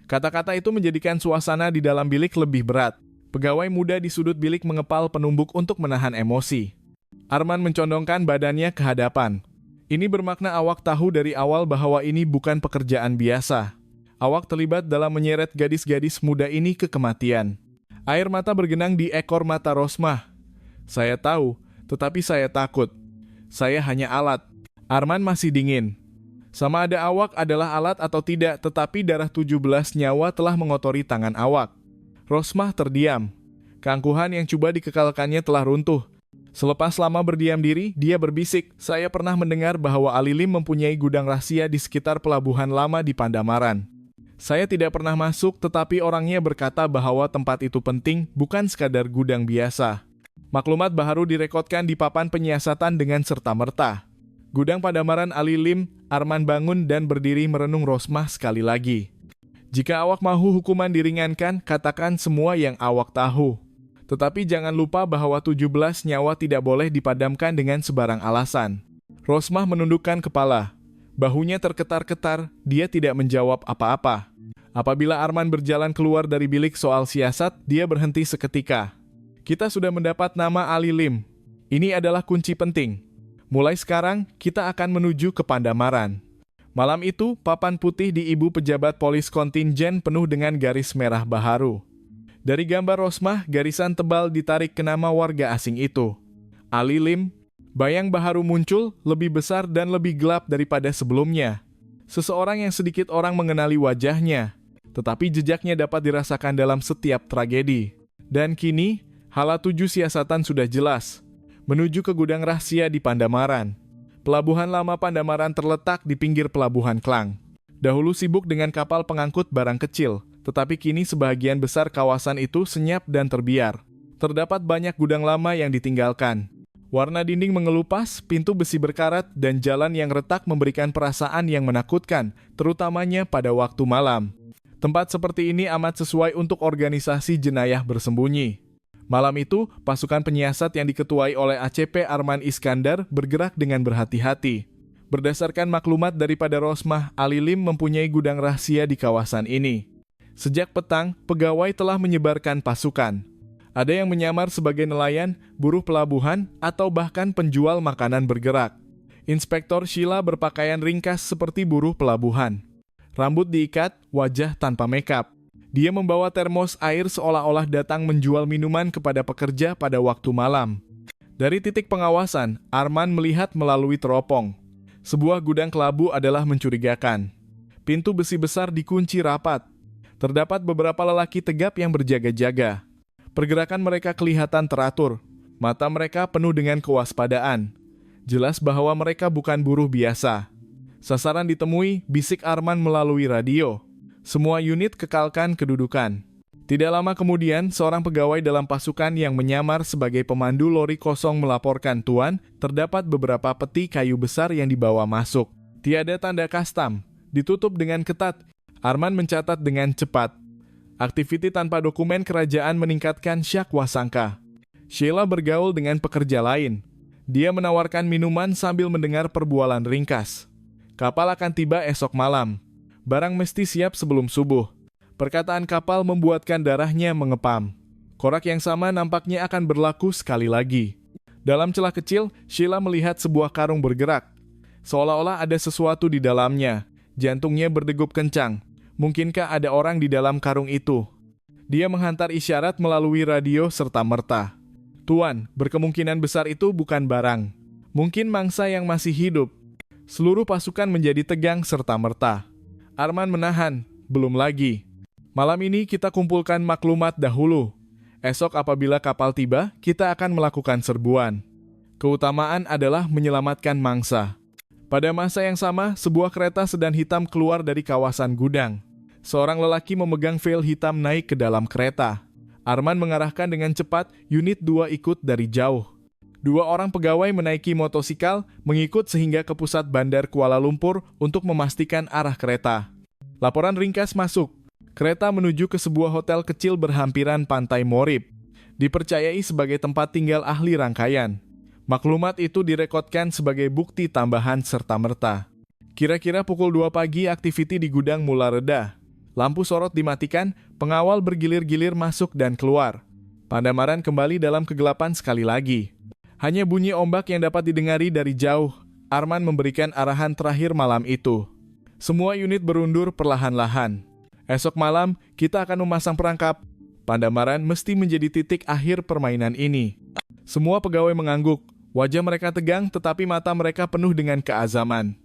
Kata-kata itu menjadikan suasana di dalam bilik lebih berat. Pegawai muda di sudut bilik mengepal penumbuk untuk menahan emosi. Arman mencondongkan badannya ke hadapan. Ini bermakna awak tahu dari awal bahwa ini bukan pekerjaan biasa. Awak terlibat dalam menyeret gadis-gadis muda ini ke kematian. Air mata bergenang di ekor mata Rosmah. Saya tahu, tetapi saya takut. Saya hanya alat. Arman masih dingin. Sama ada awak adalah alat atau tidak, tetapi darah 17 nyawa telah mengotori tangan awak. Rosmah terdiam. Keangkuhan yang coba dikekalkannya telah runtuh. Selepas lama berdiam diri, dia berbisik, "Saya pernah mendengar bahwa Alilim mempunyai gudang rahasia di sekitar pelabuhan lama di Pandamaran. Saya tidak pernah masuk, tetapi orangnya berkata bahwa tempat itu penting, bukan sekadar gudang biasa." Maklumat baru direkodkan di papan penyiasatan dengan serta-merta. Gudang Pandamaran Alilim, Arman bangun dan berdiri merenung Rosmah sekali lagi. Jika awak mahu hukuman diringankan, katakan semua yang awak tahu. Tetapi jangan lupa bahwa 17 nyawa tidak boleh dipadamkan dengan sebarang alasan. Rosmah menundukkan kepala. Bahunya terketar-ketar, dia tidak menjawab apa-apa. Apabila Arman berjalan keluar dari bilik soal siasat, dia berhenti seketika. "Kita sudah mendapat nama Alilim. Ini adalah kunci penting. Mulai sekarang, kita akan menuju ke Pandamaran." Malam itu, papan putih di ibu pejabat polis kontingen penuh dengan garis merah baharu. Dari gambar Rosmah, garisan tebal ditarik ke nama warga asing itu. Alilim. Bayang baharu muncul, lebih besar dan lebih gelap daripada sebelumnya. Seseorang yang sedikit orang mengenali wajahnya, tetapi jejaknya dapat dirasakan dalam setiap tragedi. Dan kini, hala tuju siasatan sudah jelas. Menuju ke gudang rahasia di Pandamaran. Pelabuhan lama Pandamaran terletak di pinggir pelabuhan Klang. Dahulu sibuk dengan kapal pengangkut barang kecil, tetapi kini sebagian besar kawasan itu senyap dan terbiar. Terdapat banyak gudang lama yang ditinggalkan. Warna dinding mengelupas, pintu besi berkarat, dan jalan yang retak memberikan perasaan yang menakutkan, terutamanya pada waktu malam. Tempat seperti ini amat sesuai untuk organisasi jenayah bersembunyi. Malam itu, pasukan penyiasat yang diketuai oleh ACP Arman Iskandar bergerak dengan berhati-hati. Berdasarkan maklumat daripada Rosmah, Alilim mempunyai gudang rahasia di kawasan ini. Sejak petang, pegawai telah menyebarkan pasukan. Ada yang menyamar sebagai nelayan, buruh pelabuhan, atau bahkan penjual makanan bergerak. Inspektor Sheila berpakaian ringkas seperti buruh pelabuhan. Rambut diikat, wajah tanpa makeup. Dia membawa termos air seolah-olah datang menjual minuman kepada pekerja pada waktu malam. Dari titik pengawasan, Arman melihat melalui teropong. Sebuah gudang kelabu adalah mencurigakan. Pintu besi besar dikunci rapat. Terdapat beberapa lelaki tegap yang berjaga-jaga. Pergerakan mereka kelihatan teratur. Mata mereka penuh dengan kewaspadaan. Jelas bahwa mereka bukan buruh biasa. Sasaran ditemui, bisik Arman melalui radio. Semua unit kekalkan kedudukan. Tidak lama kemudian, seorang pegawai dalam pasukan yang menyamar sebagai pemandu lori kosong melaporkan, "Tuan, terdapat beberapa peti kayu besar yang dibawa masuk. Tiada tanda kastam, ditutup dengan ketat." Arman mencatat dengan cepat. Aktiviti tanpa dokumen kerajaan meningkatkan syak wasangka. Sheila bergaul dengan pekerja lain. Dia menawarkan minuman sambil mendengar perbualan ringkas. Kapal akan tiba esok malam. Barang mesti siap sebelum subuh. Perkataan kapal membuatkan darahnya mengepam. Korak yang sama nampaknya akan berlaku sekali lagi. Dalam celah kecil, Sheila melihat sebuah karung bergerak. Seolah-olah ada sesuatu di dalamnya. Jantungnya berdegup kencang. Mungkinkah ada orang di dalam karung itu? Dia menghantar isyarat melalui radio serta-merta. "Tuan, berkemungkinan besar itu bukan barang. Mungkin mangsa yang masih hidup." Seluruh pasukan menjadi tegang serta-merta. Arman menahan, "Belum lagi. Malam ini kita kumpulkan maklumat dahulu. Esok apabila kapal tiba, kita akan melakukan serbuan. Keutamaan adalah menyelamatkan mangsa." Pada masa yang sama, sebuah kereta sedan hitam keluar dari kawasan gudang. Seorang lelaki memegang veil hitam naik ke dalam kereta. Arman mengarahkan dengan cepat, unit 2 ikut dari jauh. 2 orang pegawai menaiki motosikal, mengikut sehingga ke pusat bandar Kuala Lumpur untuk memastikan arah kereta. Laporan ringkas masuk. Kereta menuju ke sebuah hotel kecil berhampiran Pantai Morib. Dipercayai sebagai tempat tinggal ahli rangkaian. Maklumat itu direkodkan sebagai bukti tambahan serta-merta. Kira-kira pukul 2 pagi aktiviti di gudang mula reda. Lampu sorot dimatikan, pengawal bergilir-gilir masuk dan keluar. Pandamaran kembali dalam kegelapan sekali lagi. Hanya bunyi ombak yang dapat didengari dari jauh. Arman memberikan arahan terakhir malam itu. Semua unit berundur perlahan-lahan. Esok malam, kita akan memasang perangkap. Pandamaran mesti menjadi titik akhir permainan ini. Semua pegawai mengangguk. Wajah mereka tegang, tetapi mata mereka penuh dengan keazaman.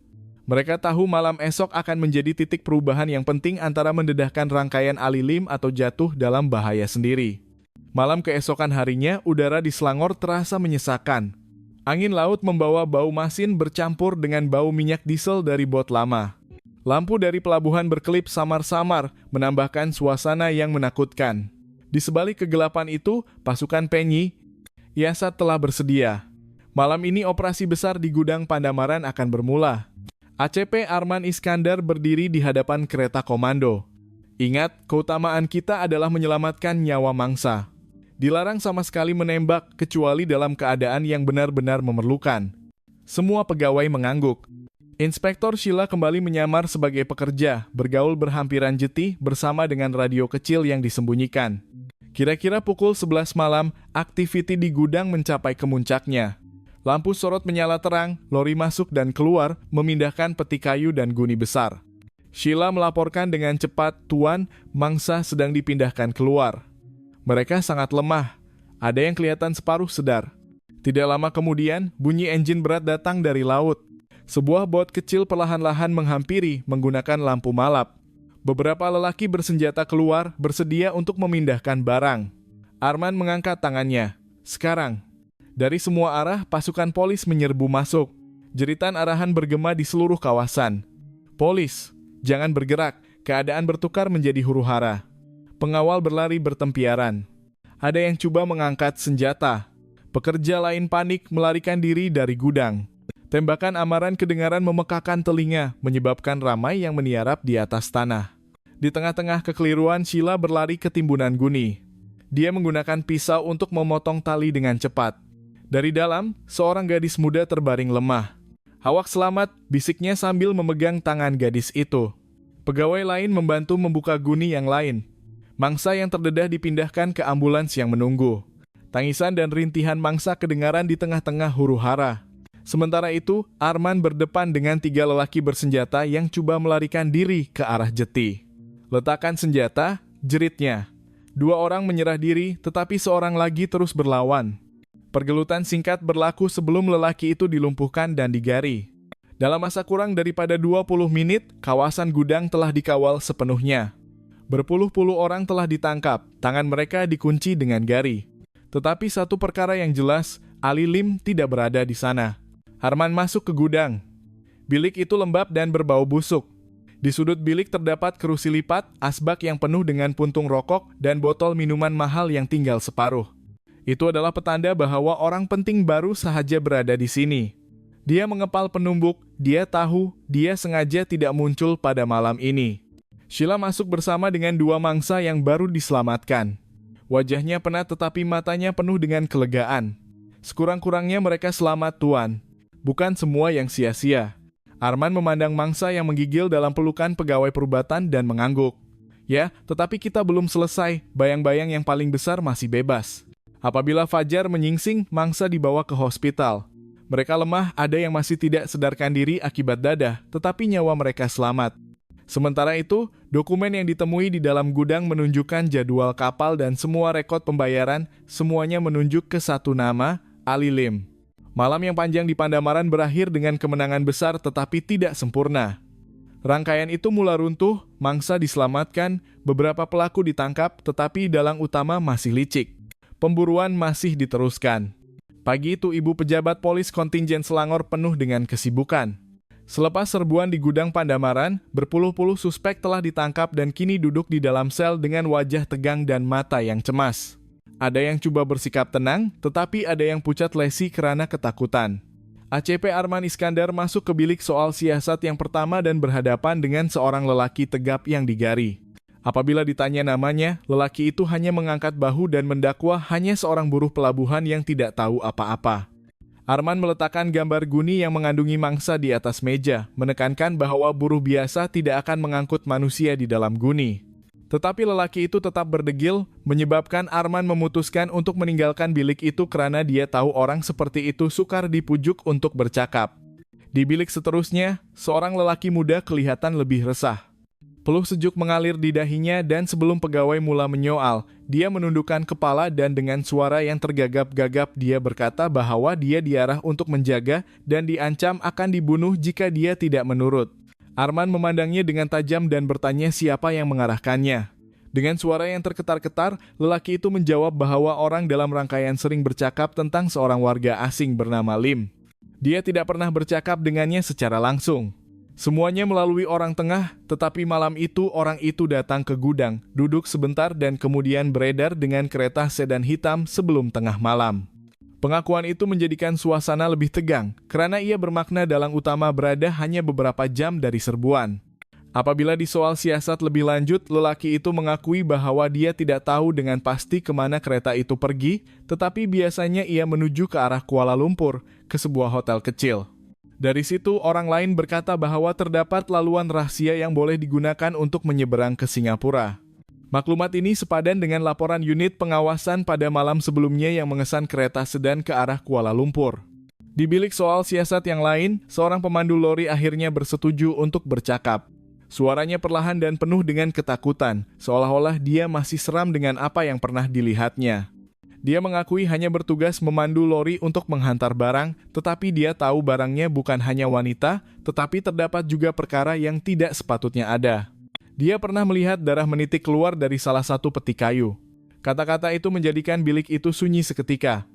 Mereka tahu malam esok akan menjadi titik perubahan yang penting antara mendedahkan rangkaian Ali-Lim atau jatuh dalam bahaya sendiri. Malam keesokan harinya, udara di Selangor terasa menyesakan. Angin laut membawa bau masin bercampur dengan bau minyak diesel dari bot lama. Lampu dari pelabuhan berkelip samar-samar, menambahkan suasana yang menakutkan. Di sebalik kegelapan itu, pasukan Penyi, Yasat telah bersedia. Malam ini operasi besar di gudang Pandamaran akan bermula. ACP Arman Iskandar berdiri di hadapan kereta komando. Ingat, keutamaan kita adalah menyelamatkan nyawa mangsa. Dilarang sama sekali menembak, kecuali dalam keadaan yang benar-benar memerlukan. Semua pegawai mengangguk. Inspektor Sheila kembali menyamar sebagai pekerja, bergaul berhampiran jetih bersama dengan radio kecil yang disembunyikan. Kira-kira pukul 11 malam, aktiviti di gudang mencapai kemuncaknya. Lampu sorot menyala terang, lori masuk dan keluar, memindahkan peti kayu dan guni besar. Sheila melaporkan dengan cepat, "Tuan, mangsa sedang dipindahkan keluar." Mereka sangat lemah. Ada yang kelihatan separuh sedar. Tidak lama kemudian, bunyi engine berat datang dari laut. Sebuah bot kecil perlahan-lahan menghampiri menggunakan lampu malap. Beberapa lelaki bersenjata keluar, bersedia untuk memindahkan barang. Arman mengangkat tangannya. Sekarang. Dari semua arah, pasukan polis menyerbu masuk. Jeritan arahan bergema di seluruh kawasan. "Polis, jangan bergerak." Keadaan bertukar menjadi huru-hara. Pengawal berlari bertempiaran. Ada yang coba mengangkat senjata. Pekerja lain panik melarikan diri dari gudang. Tembakan amaran kedengaran memekakan telinga, menyebabkan ramai yang meniarap di atas tanah. Di tengah-tengah kekeliruan, Sheila berlari ke timbunan guni. Dia menggunakan pisau untuk memotong tali dengan cepat. Dari dalam, seorang gadis muda terbaring lemah. "Awak selamat," bisiknya sambil memegang tangan gadis itu. Pegawai lain membantu membuka guni yang lain. Mangsa yang terdedah dipindahkan ke ambulans yang menunggu. Tangisan dan rintihan mangsa kedengaran di tengah-tengah huru-hara. Sementara itu, Arman berdepan dengan 3 lelaki bersenjata yang coba melarikan diri ke arah jeti. "Letakkan senjata," jeritnya. 2 orang menyerah diri, tetapi seorang lagi terus berlawan. Pergelutan singkat berlaku sebelum lelaki itu dilumpuhkan dan digari. Dalam masa kurang daripada 20 menit, kawasan gudang telah dikawal sepenuhnya. Berpuluh-puluh orang telah ditangkap, tangan mereka dikunci dengan gari. Tetapi satu perkara yang jelas, Ali-Lim tidak berada di sana. Arman masuk ke gudang. Bilik itu lembab dan berbau busuk. Di sudut bilik terdapat kerusi lipat, asbak yang penuh dengan puntung rokok, dan botol minuman mahal yang tinggal separuh. Itu adalah petanda bahwa orang penting baru sahaja berada di sini. Dia mengepal penumbuk, dia tahu, dia sengaja tidak muncul pada malam ini. Sheila masuk bersama dengan 2 mangsa yang baru diselamatkan. Wajahnya penat tetapi matanya penuh dengan kelegaan. Sekurang-kurangnya mereka selamat, Tuan. Bukan semua yang sia-sia. Arman memandang mangsa yang menggigil dalam pelukan pegawai perubatan dan mengangguk. "Ya, tetapi kita belum selesai, bayang-bayang yang paling besar masih bebas." Apabila fajar menyingsing, mangsa dibawa ke hospital. Mereka lemah, ada yang masih tidak sadarkan diri akibat dadah, tetapi nyawa mereka selamat. Sementara itu, dokumen yang ditemui di dalam gudang menunjukkan jadwal kapal dan semua rekod pembayaran, semuanya menunjuk ke satu nama, Ali-Lim. Malam yang panjang di Pandamaran berakhir dengan kemenangan besar tetapi tidak sempurna. Rangkaian itu mula runtuh, mangsa diselamatkan, beberapa pelaku ditangkap, tetapi dalang utama masih licik. Pemburuan masih diteruskan. Pagi itu ibu pejabat polis kontingen Selangor penuh dengan kesibukan. Selepas serbuan di gudang Pandamaran, berpuluh-puluh suspek telah ditangkap dan kini duduk di dalam sel dengan wajah tegang dan mata yang cemas. Ada yang coba bersikap tenang, tetapi ada yang pucat lesi karena ketakutan. ACP Arman Iskandar masuk ke bilik soal siasat yang pertama dan berhadapan dengan seorang lelaki tegap yang digari. Apabila ditanya namanya, lelaki itu hanya mengangkat bahu dan mendakwa hanya seorang buruh pelabuhan yang tidak tahu apa-apa. Arman meletakkan gambar guni yang mengandungi mangsa di atas meja, menekankan bahwa buruh biasa tidak akan mengangkut manusia di dalam guni. Tetapi lelaki itu tetap berdegil, menyebabkan Arman memutuskan untuk meninggalkan bilik itu karena dia tahu orang seperti itu sukar dipujuk untuk bercakap. Di bilik seterusnya, seorang lelaki muda kelihatan lebih resah. Peluh sejuk mengalir di dahinya dan sebelum pegawai mula menyoal, dia menundukkan kepala dan dengan suara yang tergagap-gagap dia berkata bahwa dia diarah untuk menjaga dan diancam akan dibunuh jika dia tidak menurut. Arman memandangnya dengan tajam dan bertanya siapa yang mengarahkannya. Dengan suara yang terketar-ketar, lelaki itu menjawab bahwa orang dalam rangkaian sering bercakap tentang seorang warga asing bernama Lim. Dia tidak pernah bercakap dengannya secara langsung. Semuanya melalui orang tengah, tetapi malam itu orang itu datang ke gudang, duduk sebentar dan kemudian beredar dengan kereta sedan hitam sebelum tengah malam. Pengakuan itu menjadikan suasana lebih tegang, karena ia bermakna dalang utama berada hanya beberapa jam dari serbuan. Apabila disoal siasat lebih lanjut, lelaki itu mengakui bahwa dia tidak tahu dengan pasti kemana kereta itu pergi, tetapi biasanya ia menuju ke arah Kuala Lumpur, ke sebuah hotel kecil. Dari situ, orang lain berkata bahwa terdapat laluan rahasia yang boleh digunakan untuk menyeberang ke Singapura. Maklumat ini sepadan dengan laporan unit pengawasan pada malam sebelumnya yang mengesan kereta sedan ke arah Kuala Lumpur. Di bilik soal siasat yang lain, seorang pemandu lori akhirnya bersetuju untuk bercakap. Suaranya perlahan dan penuh dengan ketakutan, seolah-olah dia masih seram dengan apa yang pernah dilihatnya. Dia mengakui hanya bertugas memandu lori untuk menghantar barang, tetapi dia tahu barangnya bukan hanya wanita, tetapi terdapat juga perkara yang tidak sepatutnya ada. Dia pernah melihat darah menitik keluar dari salah satu peti kayu. Kata-kata itu menjadikan bilik itu sunyi seketika.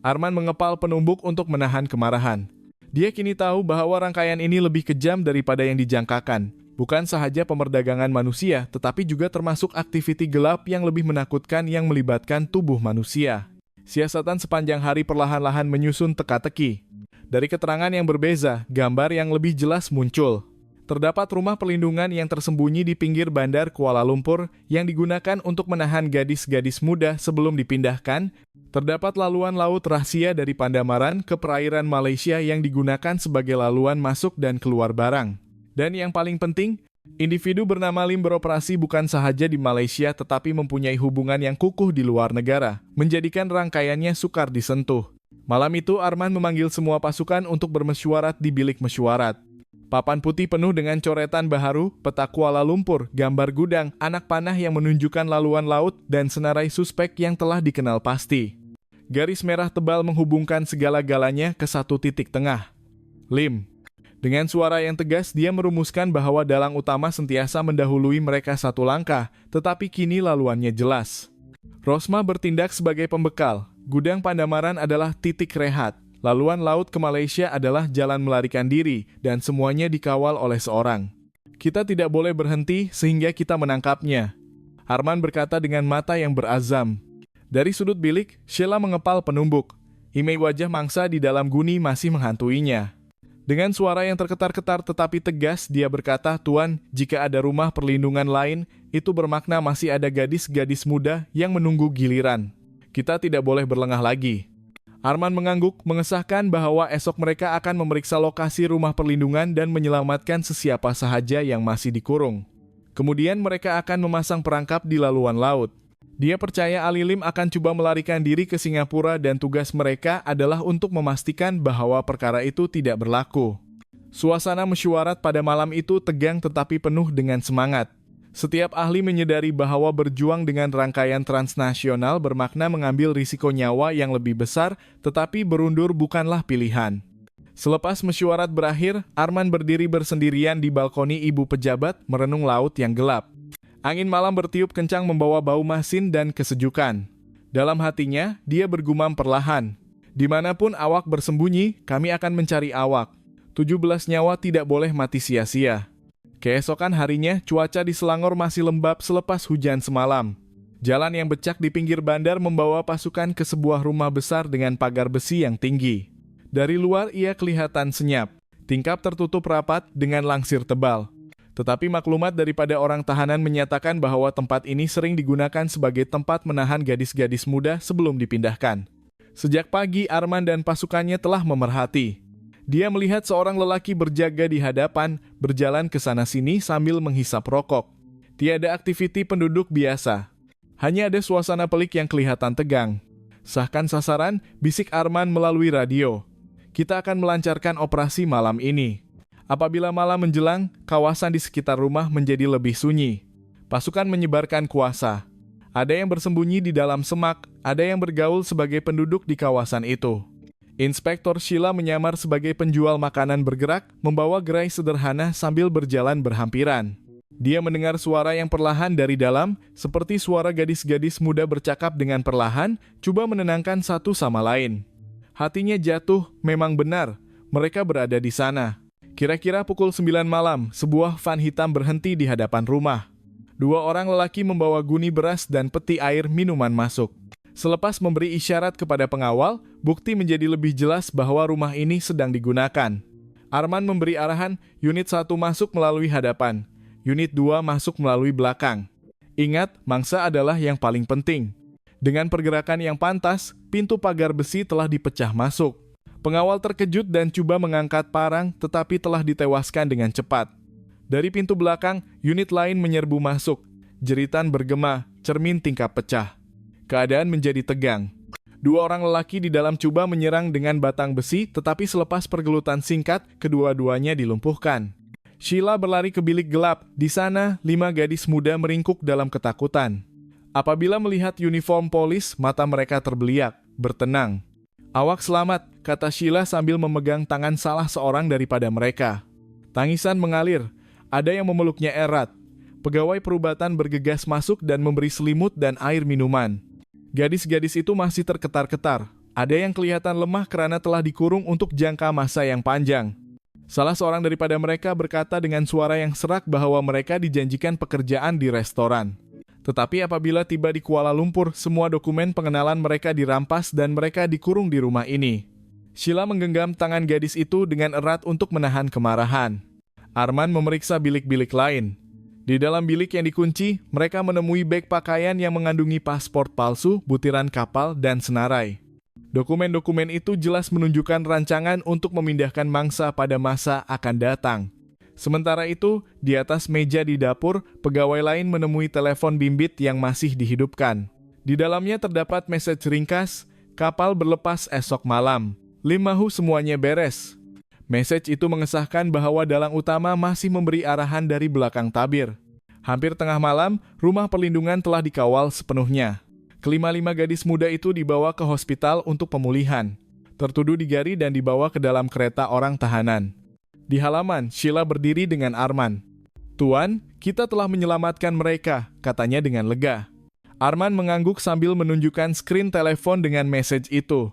Arman mengepal penumbuk untuk menahan kemarahan. Dia kini tahu bahwa rangkaian ini lebih kejam daripada yang dijangkakan. Bukan sahaja pemerdagangan manusia, tetapi juga termasuk aktiviti gelap yang lebih menakutkan yang melibatkan tubuh manusia. Siasatan sepanjang hari perlahan-lahan menyusun teka-teki. Dari keterangan yang berbeza, gambar yang lebih jelas muncul. Terdapat rumah perlindungan yang tersembunyi di pinggir bandar Kuala Lumpur yang digunakan untuk menahan gadis-gadis muda sebelum dipindahkan. Terdapat laluan laut rahasia dari Pandamaran ke perairan Malaysia yang digunakan sebagai laluan masuk dan keluar barang. Dan yang paling penting, individu bernama Lim beroperasi bukan sahaja di Malaysia tetapi mempunyai hubungan yang kukuh di luar negara, menjadikan rangkaiannya sukar disentuh. Malam itu Arman memanggil semua pasukan untuk bermesyuarat di bilik mesyuarat. Papan putih penuh dengan coretan baharu, peta Kuala Lumpur, gambar gudang, anak panah yang menunjukkan laluan laut, dan senarai suspek yang telah dikenal pasti. Garis merah tebal menghubungkan segala-galanya ke satu titik tengah. Lim. Dengan suara yang tegas, dia merumuskan bahwa dalang utama sentiasa mendahului mereka satu langkah, tetapi kini laluannya jelas. Rosma bertindak sebagai pembekal. Gudang Pandamaran adalah titik rehat. Laluan laut ke Malaysia adalah jalan melarikan diri, dan semuanya dikawal oleh seorang. Kita tidak boleh berhenti sehingga kita menangkapnya. Arman berkata dengan mata yang berazam. Dari sudut bilik, Sheila mengepal penumbuk. Imei wajah mangsa di dalam guni masih menghantuinya. Dengan suara yang terketar-ketar tetapi tegas, dia berkata, "Tuan, jika ada rumah perlindungan lain, itu bermakna masih ada gadis-gadis muda yang menunggu giliran. Kita tidak boleh berlengah lagi." Arman mengangguk, mengesahkan bahwa esok mereka akan memeriksa lokasi rumah perlindungan dan menyelamatkan sesiapa sahaja yang masih dikurung. Kemudian mereka akan memasang perangkap di laluan laut. Dia percaya Ali Lim akan coba melarikan diri ke Singapura dan tugas mereka adalah untuk memastikan bahwa perkara itu tidak berlaku. Suasana mesyuarat pada malam itu tegang tetapi penuh dengan semangat. Setiap ahli menyadari bahwa berjuang dengan rangkaian transnasional bermakna mengambil risiko nyawa yang lebih besar, tetapi berundur bukanlah pilihan. Selepas mesyuarat berakhir, Arman berdiri bersendirian di balkoni ibu pejabat merenung laut yang gelap. Angin malam bertiup kencang membawa bau masin dan kesejukan. Dalam hatinya, dia bergumam perlahan. Dimanapun awak bersembunyi, kami akan mencari awak. 17 nyawa tidak boleh mati sia-sia. Keesokan harinya, cuaca di Selangor masih lembab selepas hujan semalam. Jalan yang becak di pinggir bandar membawa pasukan ke sebuah rumah besar dengan pagar besi yang tinggi. Dari luar ia kelihatan senyap. Tingkap tertutup rapat dengan langsir tebal. Tetapi maklumat daripada orang tahanan menyatakan bahwa tempat ini sering digunakan sebagai tempat menahan gadis-gadis muda sebelum dipindahkan. Sejak pagi, Arman dan pasukannya telah memerhati. Dia melihat seorang lelaki berjaga di hadapan, berjalan ke sana-sini sambil menghisap rokok. Tiada aktiviti penduduk biasa. Hanya ada suasana pelik yang kelihatan tegang. Sahkan sasaran, bisik Arman melalui radio. Kita akan melancarkan operasi malam ini. Apabila malam menjelang, kawasan di sekitar rumah menjadi lebih sunyi. Pasukan menyebarkan kuasa. Ada yang bersembunyi di dalam semak, ada yang bergaul sebagai penduduk di kawasan itu. Inspektur Sheila menyamar sebagai penjual makanan bergerak, membawa gerai sederhana sambil berjalan berhampiran. Dia mendengar suara yang perlahan dari dalam, seperti suara gadis-gadis muda bercakap dengan perlahan, coba menenangkan satu sama lain. Hatinya jatuh, memang benar, mereka berada di sana. Kira-kira pukul 9 malam, sebuah van hitam berhenti di hadapan rumah. 2 orang lelaki membawa guni beras dan peti air minuman masuk. Selepas memberi isyarat kepada pengawal, bukti menjadi lebih jelas bahwa rumah ini sedang digunakan. Arman memberi arahan, unit 1 masuk melalui hadapan, unit 2 masuk melalui belakang. Ingat, mangsa adalah yang paling penting. Dengan pergerakan yang pantas, pintu pagar besi telah dipecah masuk. Pengawal terkejut dan coba mengangkat parang, tetapi telah ditewaskan dengan cepat. Dari pintu belakang, unit lain menyerbu masuk. Jeritan bergema, cermin tingkap pecah. Keadaan menjadi tegang. 2 orang lelaki di dalam coba menyerang dengan batang besi, tetapi selepas pergelutan singkat, kedua-duanya dilumpuhkan. Sheila berlari ke bilik gelap. Di sana, 5 gadis muda meringkuk dalam ketakutan. Apabila melihat uniform polis, mata mereka terbeliak, bertenang. "Awak selamat," kata Sheila sambil memegang tangan salah seorang daripada mereka. Tangisan mengalir, ada yang memeluknya erat. Pegawai perubatan bergegas masuk dan memberi selimut dan air minuman. Gadis-gadis itu masih terketar-ketar. Ada yang kelihatan lemah karena telah dikurung untuk jangka masa yang panjang. Salah seorang daripada mereka berkata dengan suara yang serak bahwa mereka dijanjikan pekerjaan di restoran. Tetapi apabila tiba di Kuala Lumpur, semua dokumen pengenalan mereka dirampas dan mereka dikurung di rumah ini. Sheila menggenggam tangan gadis itu dengan erat untuk menahan kemarahan. Arman memeriksa bilik-bilik lain. Di dalam bilik yang dikunci, mereka menemui beg pakaian yang mengandungi paspor palsu, butiran kapal, dan senarai. Dokumen-dokumen itu jelas menunjukkan rancangan untuk memindahkan mangsa pada masa akan datang. Sementara itu, di atas meja di dapur, pegawai lain menemui telepon bimbit yang masih dihidupkan. Di dalamnya terdapat message ringkas, "Kapal berlepas esok malam. Limahu semuanya beres." Message itu mengesahkan bahwa dalang utama masih memberi arahan dari belakang tabir. Hampir tengah malam, rumah perlindungan telah dikawal sepenuhnya. Kelima-lima gadis muda itu dibawa ke hospital untuk pemulihan. Tertuduh digari dan dibawa ke dalam kereta orang tahanan. Di halaman, Sheila berdiri dengan Arman. "Tuan, kita telah menyelamatkan mereka," katanya dengan lega. Arman mengangguk sambil menunjukkan skrin telepon dengan message itu.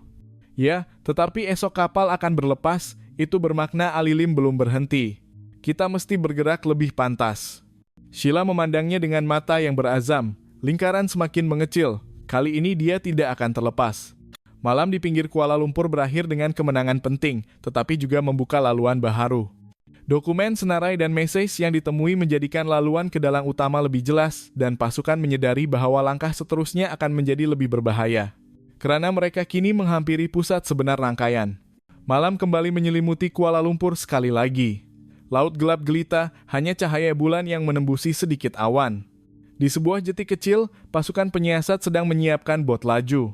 "Ya, tetapi esok kapal akan berlepas, itu bermakna Alilim belum berhenti. Kita mesti bergerak lebih pantas." Sheila memandangnya dengan mata yang berazam. Lingkaran semakin mengecil. Kali ini dia tidak akan terlepas. Malam di pinggir Kuala Lumpur berakhir dengan kemenangan penting, tetapi juga membuka laluan baharu. Dokumen, senarai, dan message yang ditemui menjadikan laluan ke dalang utama lebih jelas, dan pasukan menyadari bahwa langkah seterusnya akan menjadi lebih berbahaya. Karena mereka kini menghampiri pusat sebenar rangkaian. Malam kembali menyelimuti Kuala Lumpur sekali lagi. Laut gelap gelita, hanya cahaya bulan yang menembusi sedikit awan. Di sebuah jeti kecil, pasukan penyiasat sedang menyiapkan bot laju.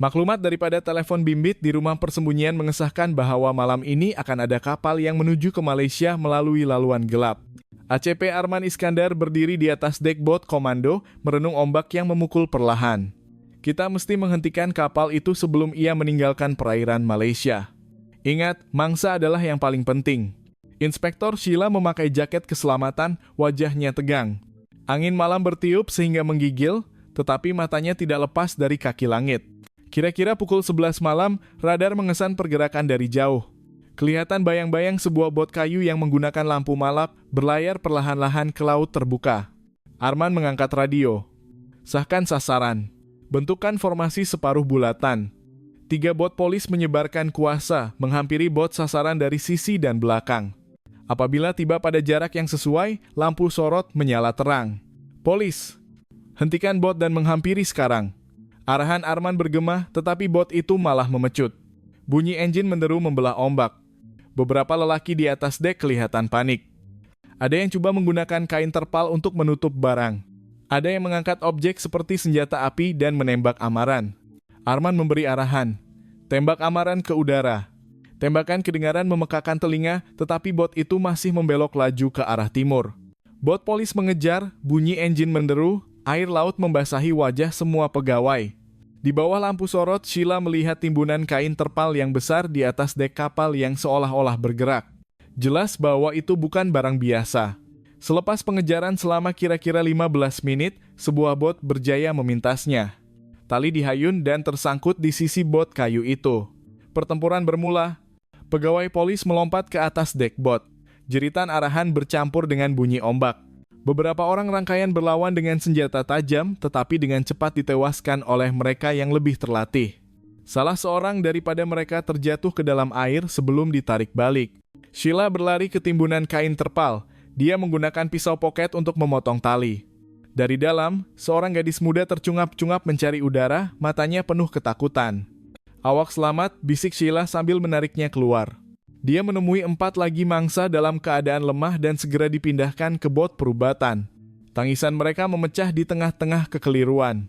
Maklumat daripada telepon bimbit di rumah persembunyian mengesahkan bahwa malam ini akan ada kapal yang menuju ke Malaysia melalui laluan gelap. ACP Arman Iskandar berdiri di atas dek bot komando, merenung ombak yang memukul perlahan. "Kita mesti menghentikan kapal itu sebelum ia meninggalkan perairan Malaysia. Ingat, mangsa adalah yang paling penting." Inspektur Sheila memakai jaket keselamatan, wajahnya tegang. Angin malam bertiup sehingga menggigil, tetapi matanya tidak lepas dari kaki langit. Kira-kira pukul 11 malam, radar mengesan pergerakan dari jauh. Kelihatan bayang-bayang sebuah bot kayu yang menggunakan lampu malap berlayar perlahan-lahan ke laut terbuka. Arman mengangkat radio. "Sahkan sasaran. Bentukan formasi separuh bulatan." 3 bot polis menyebarkan kuasa, menghampiri bot sasaran dari sisi dan belakang. Apabila tiba pada jarak yang sesuai, lampu sorot menyala terang. "Polis, hentikan bot dan menghampiri sekarang." Arahan Arman bergema, tetapi bot itu malah memecut. Bunyi enjin menderu membelah ombak. Beberapa lelaki di atas dek kelihatan panik. Ada yang coba menggunakan kain terpal untuk menutup barang. Ada yang mengangkat objek seperti senjata api dan menembak amaran. Arman memberi arahan. "Tembak amaran ke udara." Tembakan kedengaran memekakan telinga, tetapi bot itu masih membelok laju ke arah timur. Bot polis mengejar, bunyi engine menderu, air laut membasahi wajah semua pegawai. Di bawah lampu sorot, Sheila melihat timbunan kain terpal yang besar di atas dek kapal yang seolah-olah bergerak. Jelas bahwa itu bukan barang biasa. Selepas pengejaran selama kira-kira 15 menit, sebuah bot berjaya memintasnya. Tali dihayun dan tersangkut di sisi bot kayu itu. Pertempuran bermula. Pegawai polis melompat ke atas dek bot. Jeritan arahan bercampur dengan bunyi ombak. Beberapa orang rangkaian berlawan dengan senjata tajam, tetapi dengan cepat ditewaskan oleh mereka yang lebih terlatih. Salah seorang daripada mereka terjatuh ke dalam air sebelum ditarik balik. Sheila berlari ke timbunan kain terpal. Dia menggunakan pisau poket untuk memotong tali. Dari dalam, seorang gadis muda tercungap-cungap mencari udara, matanya penuh ketakutan. "Awak selamat," bisik Sheila sambil menariknya keluar. Dia menemui 4 lagi mangsa dalam keadaan lemah dan segera dipindahkan ke bot perubatan. Tangisan mereka memecah di tengah-tengah kekeliruan.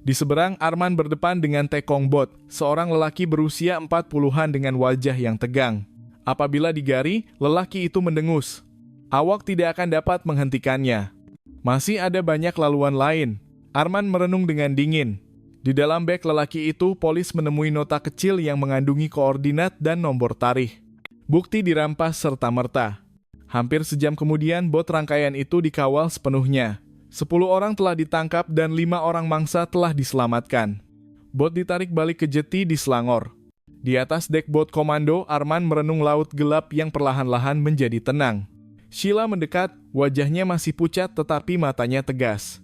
Di seberang, Arman berdepan dengan tekong bot, seorang lelaki berusia 40-an dengan wajah yang tegang. Apabila digari, lelaki itu mendengus. Awak tidak akan dapat menghentikannya. Masih ada banyak laluan lain. Arman merenung dengan dingin. Di dalam beg lelaki itu, polis menemui nota kecil yang mengandungi koordinat dan nomor tarikh. Bukti dirampas serta-merta. Hampir sejam kemudian, bot rangkaian itu dikawal sepenuhnya. 10 orang telah ditangkap dan 5 orang mangsa telah diselamatkan. Bot ditarik balik ke jeti di Selangor. Di atas dek bot komando, Arman merenung laut gelap yang perlahan-lahan menjadi tenang. Sheila mendekat, wajahnya masih pucat tetapi matanya tegas.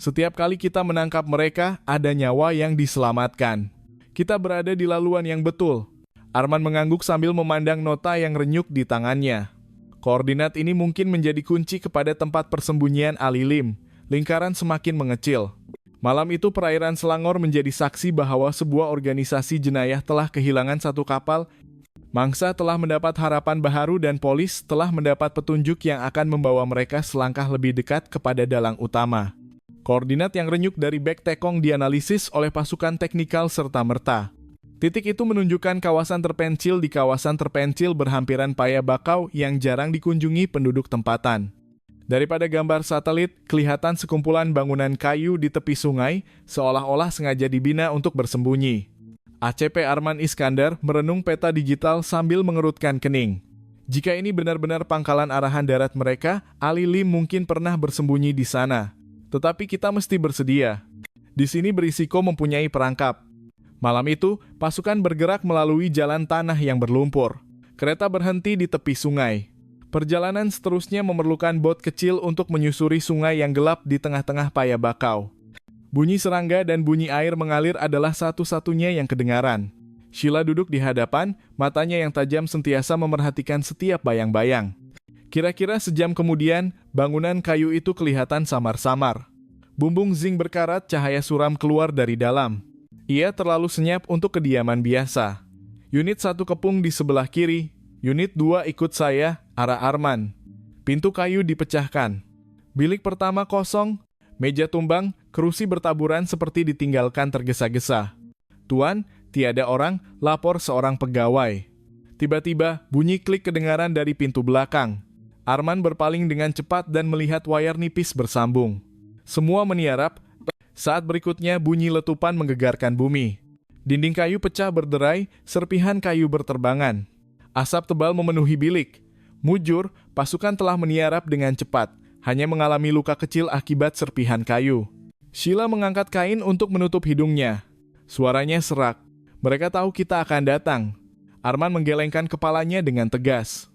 Setiap kali kita menangkap mereka, ada nyawa yang diselamatkan. Kita berada di laluan yang betul. Arman mengangguk sambil memandang nota yang renyuk di tangannya. Koordinat ini mungkin menjadi kunci kepada tempat persembunyian Ali Lim. Lingkaran semakin mengecil. Malam itu perairan Selangor menjadi saksi bahwa sebuah organisasi jenayah telah kehilangan satu kapal. Mangsa telah mendapat harapan baharu dan polis telah mendapat petunjuk yang akan membawa mereka selangkah lebih dekat kepada dalang utama. Koordinat yang renyuk dari beg tekong dianalisis oleh pasukan teknikal serta-merta. Titik itu menunjukkan kawasan terpencil di kawasan terpencil berhampiran Paya Bakau yang jarang dikunjungi penduduk tempatan. Daripada gambar satelit, kelihatan sekumpulan bangunan kayu di tepi sungai, seolah-olah sengaja dibina untuk bersembunyi. ACP Arman Iskandar merenung peta digital sambil mengerutkan kening. Jika ini benar-benar pangkalan arahan darat mereka, Ali Lim mungkin pernah bersembunyi di sana. Tetapi kita mesti bersedia. Di sini berisiko mempunyai perangkap. Malam itu, pasukan bergerak melalui jalan tanah yang berlumpur. Kereta berhenti di tepi sungai. Perjalanan seterusnya memerlukan bot kecil untuk menyusuri sungai yang gelap di tengah-tengah Paya Bakau. Bunyi serangga dan bunyi air mengalir adalah satu-satunya yang kedengaran. Sheila duduk di hadapan, matanya yang tajam sentiasa memerhatikan setiap bayang-bayang. Kira-kira sejam kemudian, bangunan kayu itu kelihatan samar-samar. Bumbung zinc berkarat, cahaya suram keluar dari dalam. Ia terlalu senyap untuk kediaman biasa. Unit 1 kepung di sebelah kiri, unit 2 ikut saya, arah Arman. Pintu kayu dipecahkan. Bilik pertama kosong, meja tumbang, kerusi bertaburan seperti ditinggalkan tergesa-gesa. "Tuan, tiada orang," lapor seorang pegawai. Tiba-tiba, bunyi klik kedengaran dari pintu belakang. Arman berpaling dengan cepat dan melihat wayar nipis bersambung. Semua meniarap. Saat berikutnya bunyi letupan menggegarkan bumi. Dinding kayu pecah berderai, serpihan kayu berterbangan. Asap tebal memenuhi bilik. Mujur, pasukan telah meniarap dengan cepat, hanya mengalami luka kecil akibat serpihan kayu. Sheila mengangkat kain untuk menutup hidungnya. Suaranya serak. Mereka tahu kita akan datang. Arman menggelengkan kepalanya dengan tegas.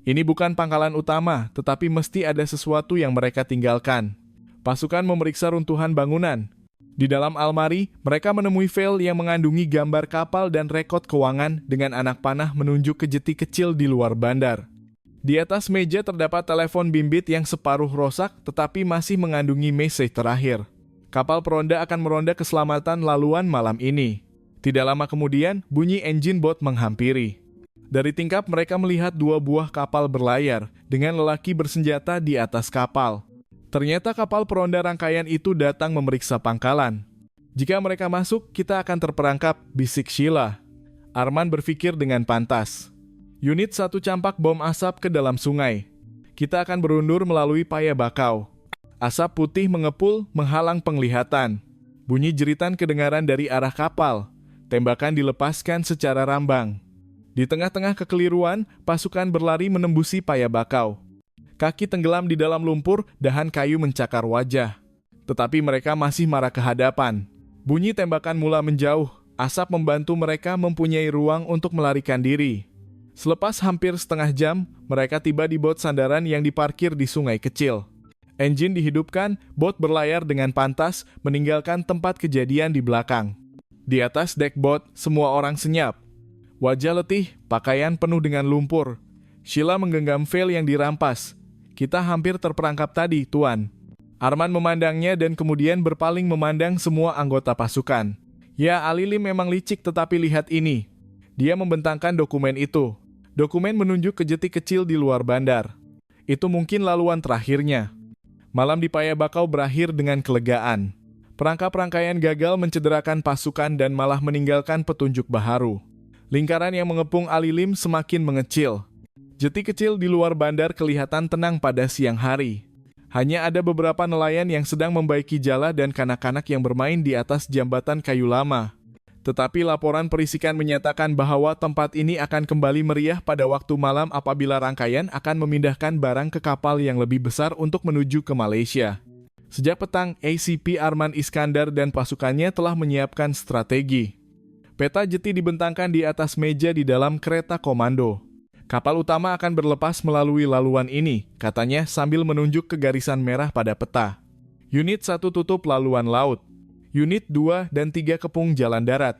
Ini bukan pangkalan utama, tetapi mesti ada sesuatu yang mereka tinggalkan. Pasukan memeriksa runtuhan bangunan. Di dalam almari, mereka menemui file yang mengandungi gambar kapal dan rekod keuangan dengan anak panah menunjuk ke jeti kecil di luar bandar. Di atas meja terdapat telepon bimbit yang separuh rosak tetapi masih mengandungi mesej terakhir. Kapal peronda akan meronda keselamatan laluan malam ini. Tidak lama kemudian, bunyi engine bot menghampiri. Dari tingkap mereka melihat 2 buah kapal berlayar dengan lelaki bersenjata di atas kapal. Ternyata kapal peronda rangkaian itu datang memeriksa pangkalan. "Jika mereka masuk, kita akan terperangkap," bisik Sheila. Arman berpikir dengan pantas. Unit 1 campak bom asap ke dalam sungai. Kita akan berundur melalui Paya Bakau. Asap putih mengepul menghalang penglihatan. Bunyi jeritan kedengaran dari arah kapal. Tembakan dilepaskan secara rambang. Di tengah-tengah kekeliruan, pasukan berlari menembusi Paya Bakau. Kaki tenggelam di dalam lumpur, dahan kayu mencakar wajah. Tetapi mereka masih marah ke hadapan. Bunyi tembakan mula menjauh. Asap membantu mereka mempunyai ruang untuk melarikan diri. Selepas hampir setengah jam, mereka tiba di bot sandaran yang diparkir di sungai kecil. Engine dihidupkan, bot berlayar dengan pantas, meninggalkan tempat kejadian di belakang. Di atas dek bot, semua orang senyap. Wajah letih, pakaian penuh dengan lumpur. Sheila menggenggam veil yang dirampas. Kita hampir terperangkap tadi, Tuan. Arman memandangnya dan kemudian berpaling memandang semua anggota pasukan. Ya, Alilim memang licik, tetapi lihat ini. Dia membentangkan dokumen itu. Dokumen menunjuk ke jeti kecil di luar bandar. Itu mungkin laluan terakhirnya. Malam di Paya Bakau berakhir dengan kelegaan. Perangkap-rangkaian gagal mencederakan pasukan dan malah meninggalkan petunjuk baharu. Lingkaran yang mengepung Alilim semakin mengecil. Jeti kecil di luar bandar kelihatan tenang pada siang hari. Hanya ada beberapa nelayan yang sedang membaiki jala dan kanak-kanak yang bermain di atas jambatan kayu lama. Tetapi laporan perisikan menyatakan bahwa tempat ini akan kembali meriah pada waktu malam apabila rangkaian akan memindahkan barang ke kapal yang lebih besar untuk menuju ke Malaysia. Sejak petang, ACP Arman Iskandar dan pasukannya telah menyiapkan strategi. Peta jeti dibentangkan di atas meja di dalam kereta komando. Kapal utama akan berlepas melalui laluan ini, katanya sambil menunjuk ke garisan merah pada peta. Unit 1 tutup laluan laut. Unit 2 dan 3 kepung jalan darat.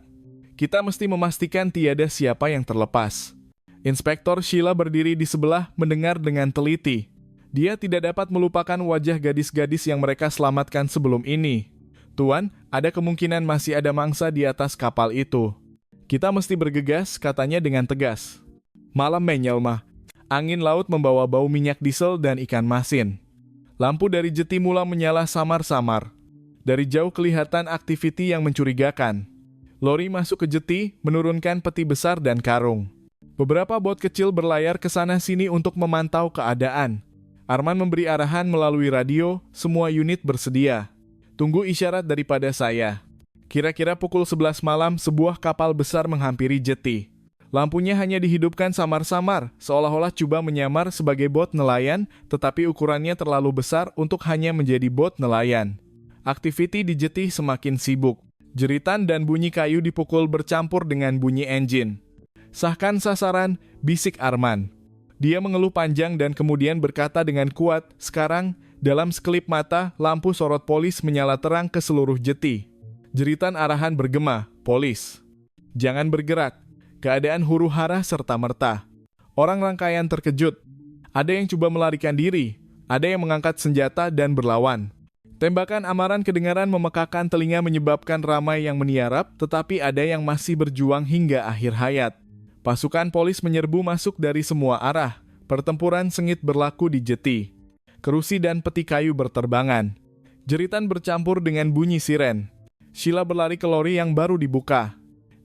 Kita mesti memastikan tiada siapa yang terlepas. Inspektor Sheila berdiri di sebelah mendengar dengan teliti. Dia tidak dapat melupakan wajah gadis-gadis yang mereka selamatkan sebelum ini. Tuan, ada kemungkinan masih ada mangsa di atas kapal itu. Kita mesti bergegas, katanya dengan tegas. Malam menyelma. Angin laut membawa bau minyak diesel dan ikan masin. Lampu dari jeti mula menyala samar-samar. Dari jauh kelihatan aktiviti yang mencurigakan. Lori masuk ke jeti, menurunkan peti besar dan karung. Beberapa bot kecil berlayar ke sana-sini untuk memantau keadaan. Arman memberi arahan melalui radio, semua unit bersedia. Tunggu isyarat daripada saya. Kira-kira pukul 11 malam, sebuah kapal besar menghampiri jeti. Lampunya hanya dihidupkan samar-samar, seolah-olah coba menyamar sebagai bot nelayan, tetapi ukurannya terlalu besar untuk hanya menjadi bot nelayan. Aktiviti di jeti semakin sibuk. Jeritan dan bunyi kayu dipukul bercampur dengan bunyi engine. Sahkan sasaran, bisik Arman. Dia mengeluh panjang dan kemudian berkata dengan kuat, sekarang, dalam sekelip mata, lampu sorot polis menyala terang ke seluruh jeti. Jeritan arahan bergema, polis. Jangan bergerak. Keadaan huru-hara serta-merta. Orang rangkaian terkejut. Ada yang coba melarikan diri, ada yang mengangkat senjata dan berlawan. Tembakan amaran kedengaran memekakan telinga menyebabkan ramai yang meniarap, tetapi ada yang masih berjuang hingga akhir hayat. Pasukan polis menyerbu masuk dari semua arah. Pertempuran sengit berlaku di jeti. Kerusi dan peti kayu berterbangan. Jeritan bercampur dengan bunyi siren. Sheila berlari ke lori yang baru dibuka.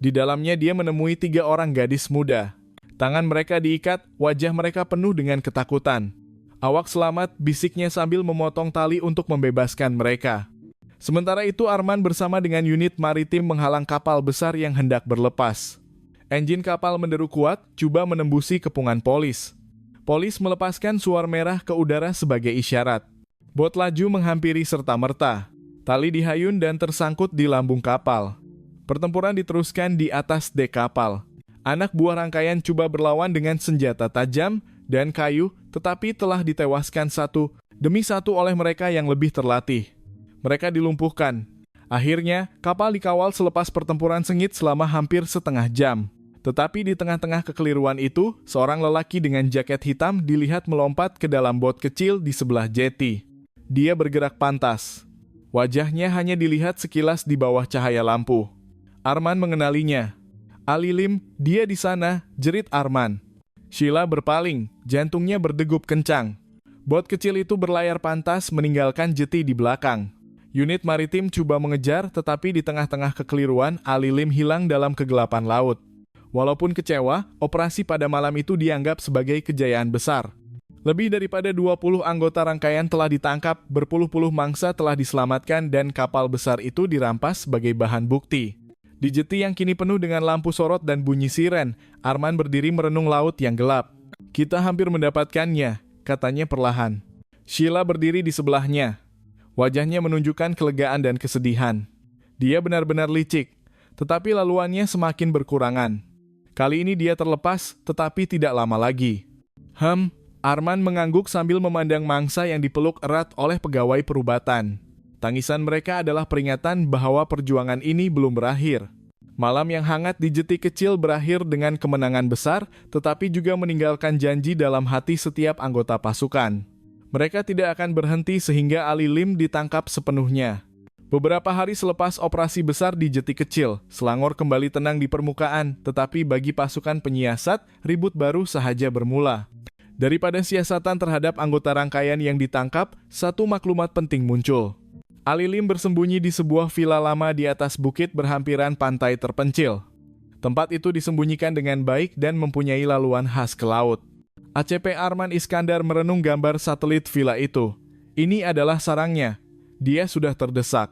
Di dalamnya dia menemui 3 orang gadis muda. Tangan mereka diikat, wajah mereka penuh dengan ketakutan. Awak selamat, bisiknya sambil memotong tali untuk membebaskan mereka. Sementara itu Arman bersama dengan unit maritim menghalang kapal besar yang hendak berlepas. Engine kapal menderu kuat, coba menembusi kepungan polis. Polis melepaskan suar merah ke udara sebagai isyarat. Bot laju menghampiri serta-merta. Tali dihayun dan tersangkut di lambung kapal. Pertempuran diteruskan di atas dek kapal. Anak buah rangkaian coba berlawan dengan senjata tajam dan kayu, tetapi telah ditewaskan satu demi satu oleh mereka yang lebih terlatih. Mereka dilumpuhkan. Akhirnya, kapal dikawal selepas pertempuran sengit selama hampir setengah jam. Tetapi di tengah-tengah kekeliruan itu, seorang lelaki dengan jaket hitam dilihat melompat ke dalam bot kecil di sebelah jeti. Dia bergerak pantas. Wajahnya hanya dilihat sekilas di bawah cahaya lampu. Arman mengenalinya. Alilim, dia di sana, jerit Arman. Sheila berpaling, jantungnya berdegup kencang. Bot kecil itu berlayar pantas meninggalkan jeti di belakang. Unit maritim coba mengejar, tetapi di tengah-tengah kekeliruan, Alilim hilang dalam kegelapan laut. Walaupun kecewa, operasi pada malam itu dianggap sebagai kejayaan besar. Lebih daripada 20 anggota rangkaian telah ditangkap, berpuluh-puluh mangsa telah diselamatkan dan kapal besar itu dirampas sebagai bahan bukti. Di jeti yang kini penuh dengan lampu sorot dan bunyi siren, Arman berdiri merenung laut yang gelap. "Kita hampir mendapatkannya," katanya perlahan. Sheila berdiri di sebelahnya. Wajahnya menunjukkan kelegaan dan kesedihan. Dia benar-benar licik, tetapi laluannya semakin berkurangan. Kali ini dia terlepas, tetapi tidak lama lagi. Arman mengangguk sambil memandang mangsa yang dipeluk erat oleh pegawai perubatan. Tangisan mereka adalah peringatan bahwa perjuangan ini belum berakhir. Malam yang hangat di jeti kecil berakhir dengan kemenangan besar, tetapi juga meninggalkan janji dalam hati setiap anggota pasukan. Mereka tidak akan berhenti sehingga Ali Lim ditangkap sepenuhnya. Beberapa hari selepas operasi besar di jeti kecil, Selangor kembali tenang di permukaan, tetapi bagi pasukan penyiasat, ribut baru sahaja bermula. Daripada siasatan terhadap anggota rangkaian yang ditangkap, satu maklumat penting muncul. Ali Lim bersembunyi di sebuah villa lama di atas bukit berhampiran pantai terpencil. Tempat itu disembunyikan dengan baik dan mempunyai laluan khas ke laut. ACP Arman Iskandar merenung gambar satelit villa itu. Ini adalah sarangnya. Dia sudah terdesak.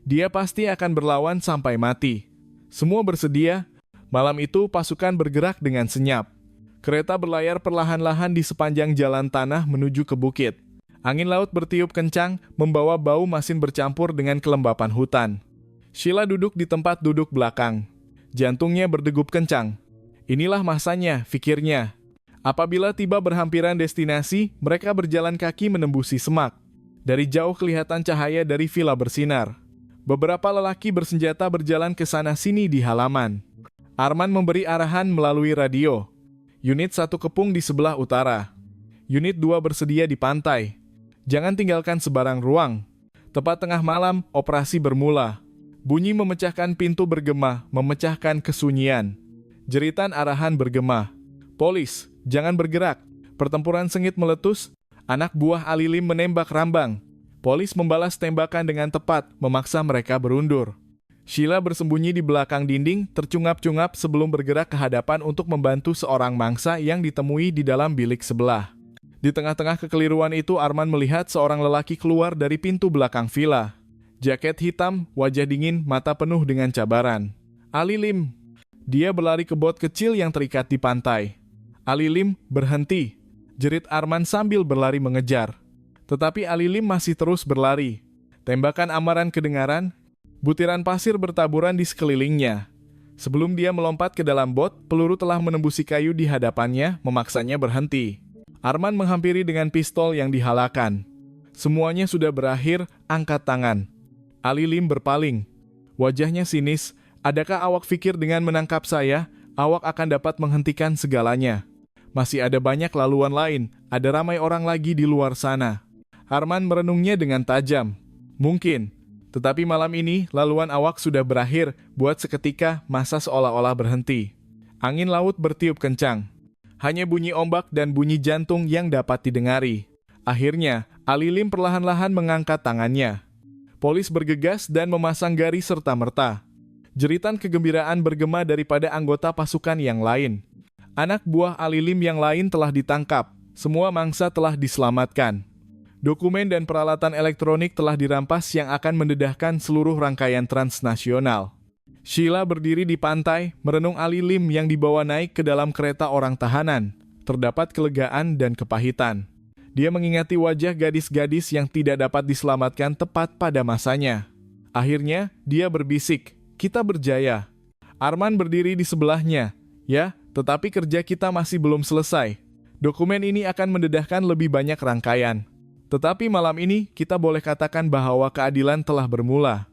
Dia pasti akan berlawan sampai mati. Semua bersedia. Malam itu pasukan bergerak dengan senyap. Kereta berlayar perlahan-lahan di sepanjang jalan tanah menuju ke bukit. Angin laut bertiup kencang, membawa bau masin bercampur dengan kelembapan hutan. Sheila duduk di tempat duduk belakang. Jantungnya berdegup kencang. Inilah masanya, pikirnya. Apabila tiba berhampiran destinasi, mereka berjalan kaki menembusi semak. Dari jauh kelihatan cahaya dari villa bersinar. Beberapa lelaki bersenjata berjalan ke sana-sini di halaman. Arman memberi arahan melalui radio. Unit 1 kepung di sebelah utara. Unit 2 bersedia di pantai. Jangan tinggalkan sebarang ruang. Tepat tengah malam, operasi bermula. Bunyi memecahkan pintu bergema, memecahkan kesunyian. Jeritan arahan bergema. "Polis, jangan bergerak." Pertempuran sengit meletus. Anak buah Ali Lim menembak rambang. Polis membalas tembakan dengan tepat, memaksa mereka berundur. Sheila bersembunyi di belakang dinding, tercungap-cungap sebelum bergerak ke hadapan untuk membantu seorang mangsa yang ditemui di dalam bilik sebelah. Di tengah-tengah kekeliruan itu, Arman melihat seorang lelaki keluar dari pintu belakang villa. Jaket hitam, wajah dingin, mata penuh dengan cabaran. Ali Lim. Dia berlari ke bot kecil yang terikat di pantai. Ali Lim, berhenti. Jerit Arman sambil berlari mengejar. Tetapi Ali Lim masih terus berlari. Tembakan amaran kedengaran, butiran pasir bertaburan di sekelilingnya. Sebelum dia melompat ke dalam bot, peluru telah menembusi kayu di hadapannya, memaksanya berhenti. Arman menghampiri dengan pistol yang dihalakan. Semuanya sudah berakhir, angkat tangan. Ali Lim berpaling. Wajahnya sinis. Adakah awak pikir dengan menangkap saya, awak akan dapat menghentikan segalanya? Masih ada banyak laluan lain, ada ramai orang lagi di luar sana. Arman merenungnya dengan tajam. Mungkin. Tetapi malam ini, laluan awak sudah berakhir, buat seketika masa seolah-olah berhenti. Angin laut bertiup kencang. Hanya bunyi ombak dan bunyi jantung yang dapat didengari. Akhirnya, Ali Lim perlahan-lahan mengangkat tangannya. Polis bergegas dan memasang garis serta-merta. Jeritan kegembiraan bergema daripada anggota pasukan yang lain. Anak buah Ali Lim yang lain telah ditangkap. Semua mangsa telah diselamatkan. Dokumen dan peralatan elektronik telah dirampas yang akan mendedahkan seluruh rangkaian transnasional. Sheila berdiri di pantai, merenung Ali Lim yang dibawa naik ke dalam kereta orang tahanan. Terdapat kelegaan dan kepahitan. Dia mengingati wajah gadis-gadis yang tidak dapat diselamatkan tepat pada masanya. Akhirnya, dia berbisik, "Kita berjaya." Arman berdiri di sebelahnya. "Ya, tetapi kerja kita masih belum selesai. Dokumen ini akan mendedahkan lebih banyak rangkaian. Tetapi malam ini kita boleh katakan bahwa keadilan telah bermula."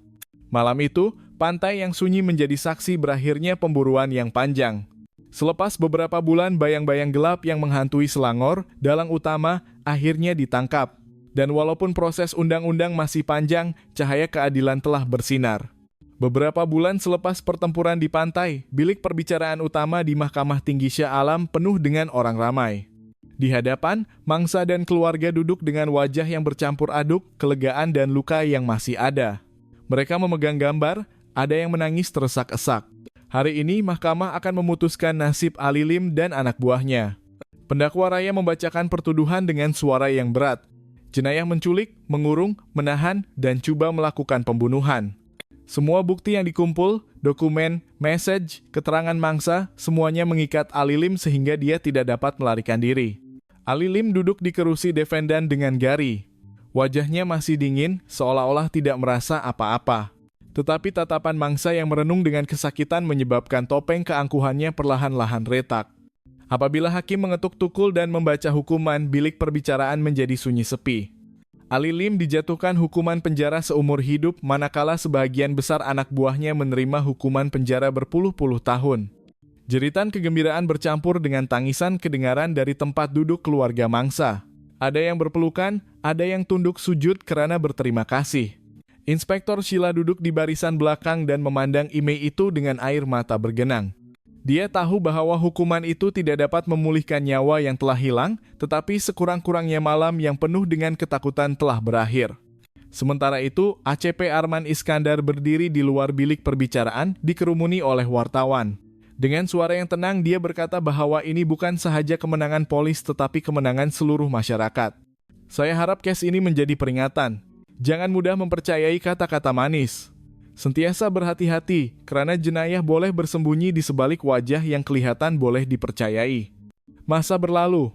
Malam itu, pantai yang sunyi menjadi saksi berakhirnya pemburuan yang panjang. Selepas beberapa bulan bayang-bayang gelap yang menghantui Selangor, dalang utama akhirnya ditangkap. Dan walaupun proses undang-undang masih panjang, cahaya keadilan telah bersinar. Beberapa bulan selepas pertempuran di pantai, bilik perbicaraan utama di Mahkamah Tinggi Shah Alam penuh dengan orang ramai. Di hadapan, mangsa dan keluarga duduk dengan wajah yang bercampur aduk, kelegaan dan luka yang masih ada. Mereka memegang gambar, ada yang menangis teresak-esak. Hari ini, mahkamah akan memutuskan nasib Ali Lim dan anak buahnya. Pendakwa Raya membacakan pertuduhan dengan suara yang berat. Jenayah menculik, mengurung, menahan, dan coba melakukan pembunuhan. Semua bukti yang dikumpul, dokumen, message, keterangan mangsa, semuanya mengikat Ali Lim sehingga dia tidak dapat melarikan diri. Ali Lim duduk di kerusi defendan dengan Gary. Wajahnya masih dingin, seolah-olah tidak merasa apa-apa. Tetapi tatapan mangsa yang merenung dengan kesakitan menyebabkan topeng keangkuhannya perlahan-lahan retak. Apabila hakim mengetuk tukul dan membaca hukuman, bilik perbicaraan menjadi sunyi sepi. Ali Lim dijatuhkan hukuman penjara seumur hidup, manakala sebagian besar anak buahnya menerima hukuman penjara berpuluh-puluh tahun. Jeritan kegembiraan bercampur dengan tangisan kedengaran dari tempat duduk keluarga mangsa. Ada yang berpelukan, ada yang tunduk sujud karena berterima kasih. Inspektor Sheila duduk di barisan belakang dan memandang imei itu dengan air mata bergenang. Dia tahu bahwa hukuman itu tidak dapat memulihkan nyawa yang telah hilang, tetapi sekurang-kurangnya malam yang penuh dengan ketakutan telah berakhir. Sementara itu, ACP Arman Iskandar berdiri di luar bilik perbicaraan, dikerumuni oleh wartawan. Dengan suara yang tenang, dia berkata bahwa ini bukan sahaja kemenangan polis tetapi kemenangan seluruh masyarakat. Saya harap case ini menjadi peringatan. Jangan mudah mempercayai kata-kata manis. Sentiasa berhati-hati, karena jenayah boleh bersembunyi di sebalik wajah yang kelihatan boleh dipercayai. Masa berlalu.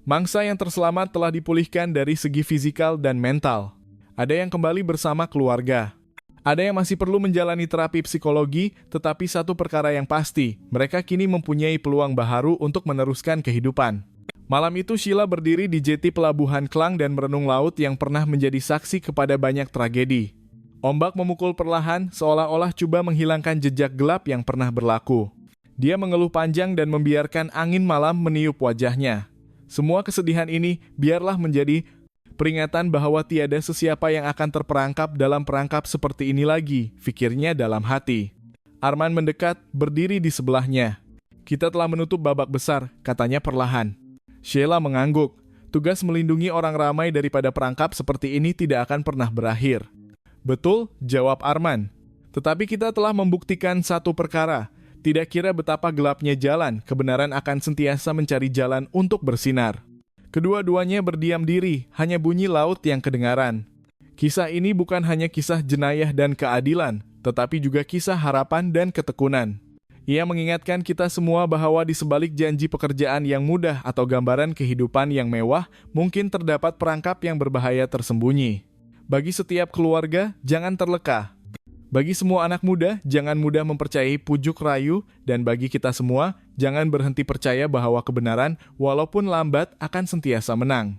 Mangsa yang terselamat telah dipulihkan dari segi fisikal dan mental. Ada yang kembali bersama keluarga. Ada yang masih perlu menjalani terapi psikologi, tetapi satu perkara yang pasti, mereka kini mempunyai peluang baharu untuk meneruskan kehidupan. Malam itu Sheila berdiri di jeti pelabuhan Klang dan merenung laut yang pernah menjadi saksi kepada banyak tragedi. Ombak memukul perlahan, seolah-olah coba menghilangkan jejak gelap yang pernah berlaku. Dia mengeluh panjang dan membiarkan angin malam meniup wajahnya. Semua kesedihan ini biarlah menjadi peringatan bahwa tiada sesiapa yang akan terperangkap dalam perangkap seperti ini lagi, pikirnya dalam hati. Arman mendekat, berdiri di sebelahnya. Kita telah menutup babak besar, katanya perlahan. Sheila mengangguk. Tugas melindungi orang ramai daripada perangkap seperti ini tidak akan pernah berakhir. Betul, jawab Arman. Tetapi kita telah membuktikan satu perkara. Tidak kira betapa gelapnya jalan, kebenaran akan sentiasa mencari jalan untuk bersinar. Kedua-duanya berdiam diri, hanya bunyi laut yang kedengaran. Kisah ini bukan hanya kisah jenayah dan keadilan, tetapi juga kisah harapan dan ketekunan. Ia mengingatkan kita semua bahwa di sebalik janji pekerjaan yang mudah atau gambaran kehidupan yang mewah, mungkin terdapat perangkap yang berbahaya tersembunyi. Bagi setiap keluarga, jangan terleka. Bagi semua anak muda, jangan mudah mempercayai pujuk rayu, dan bagi kita semua, jangan berhenti percaya bahwa kebenaran, walaupun lambat, akan sentiasa menang.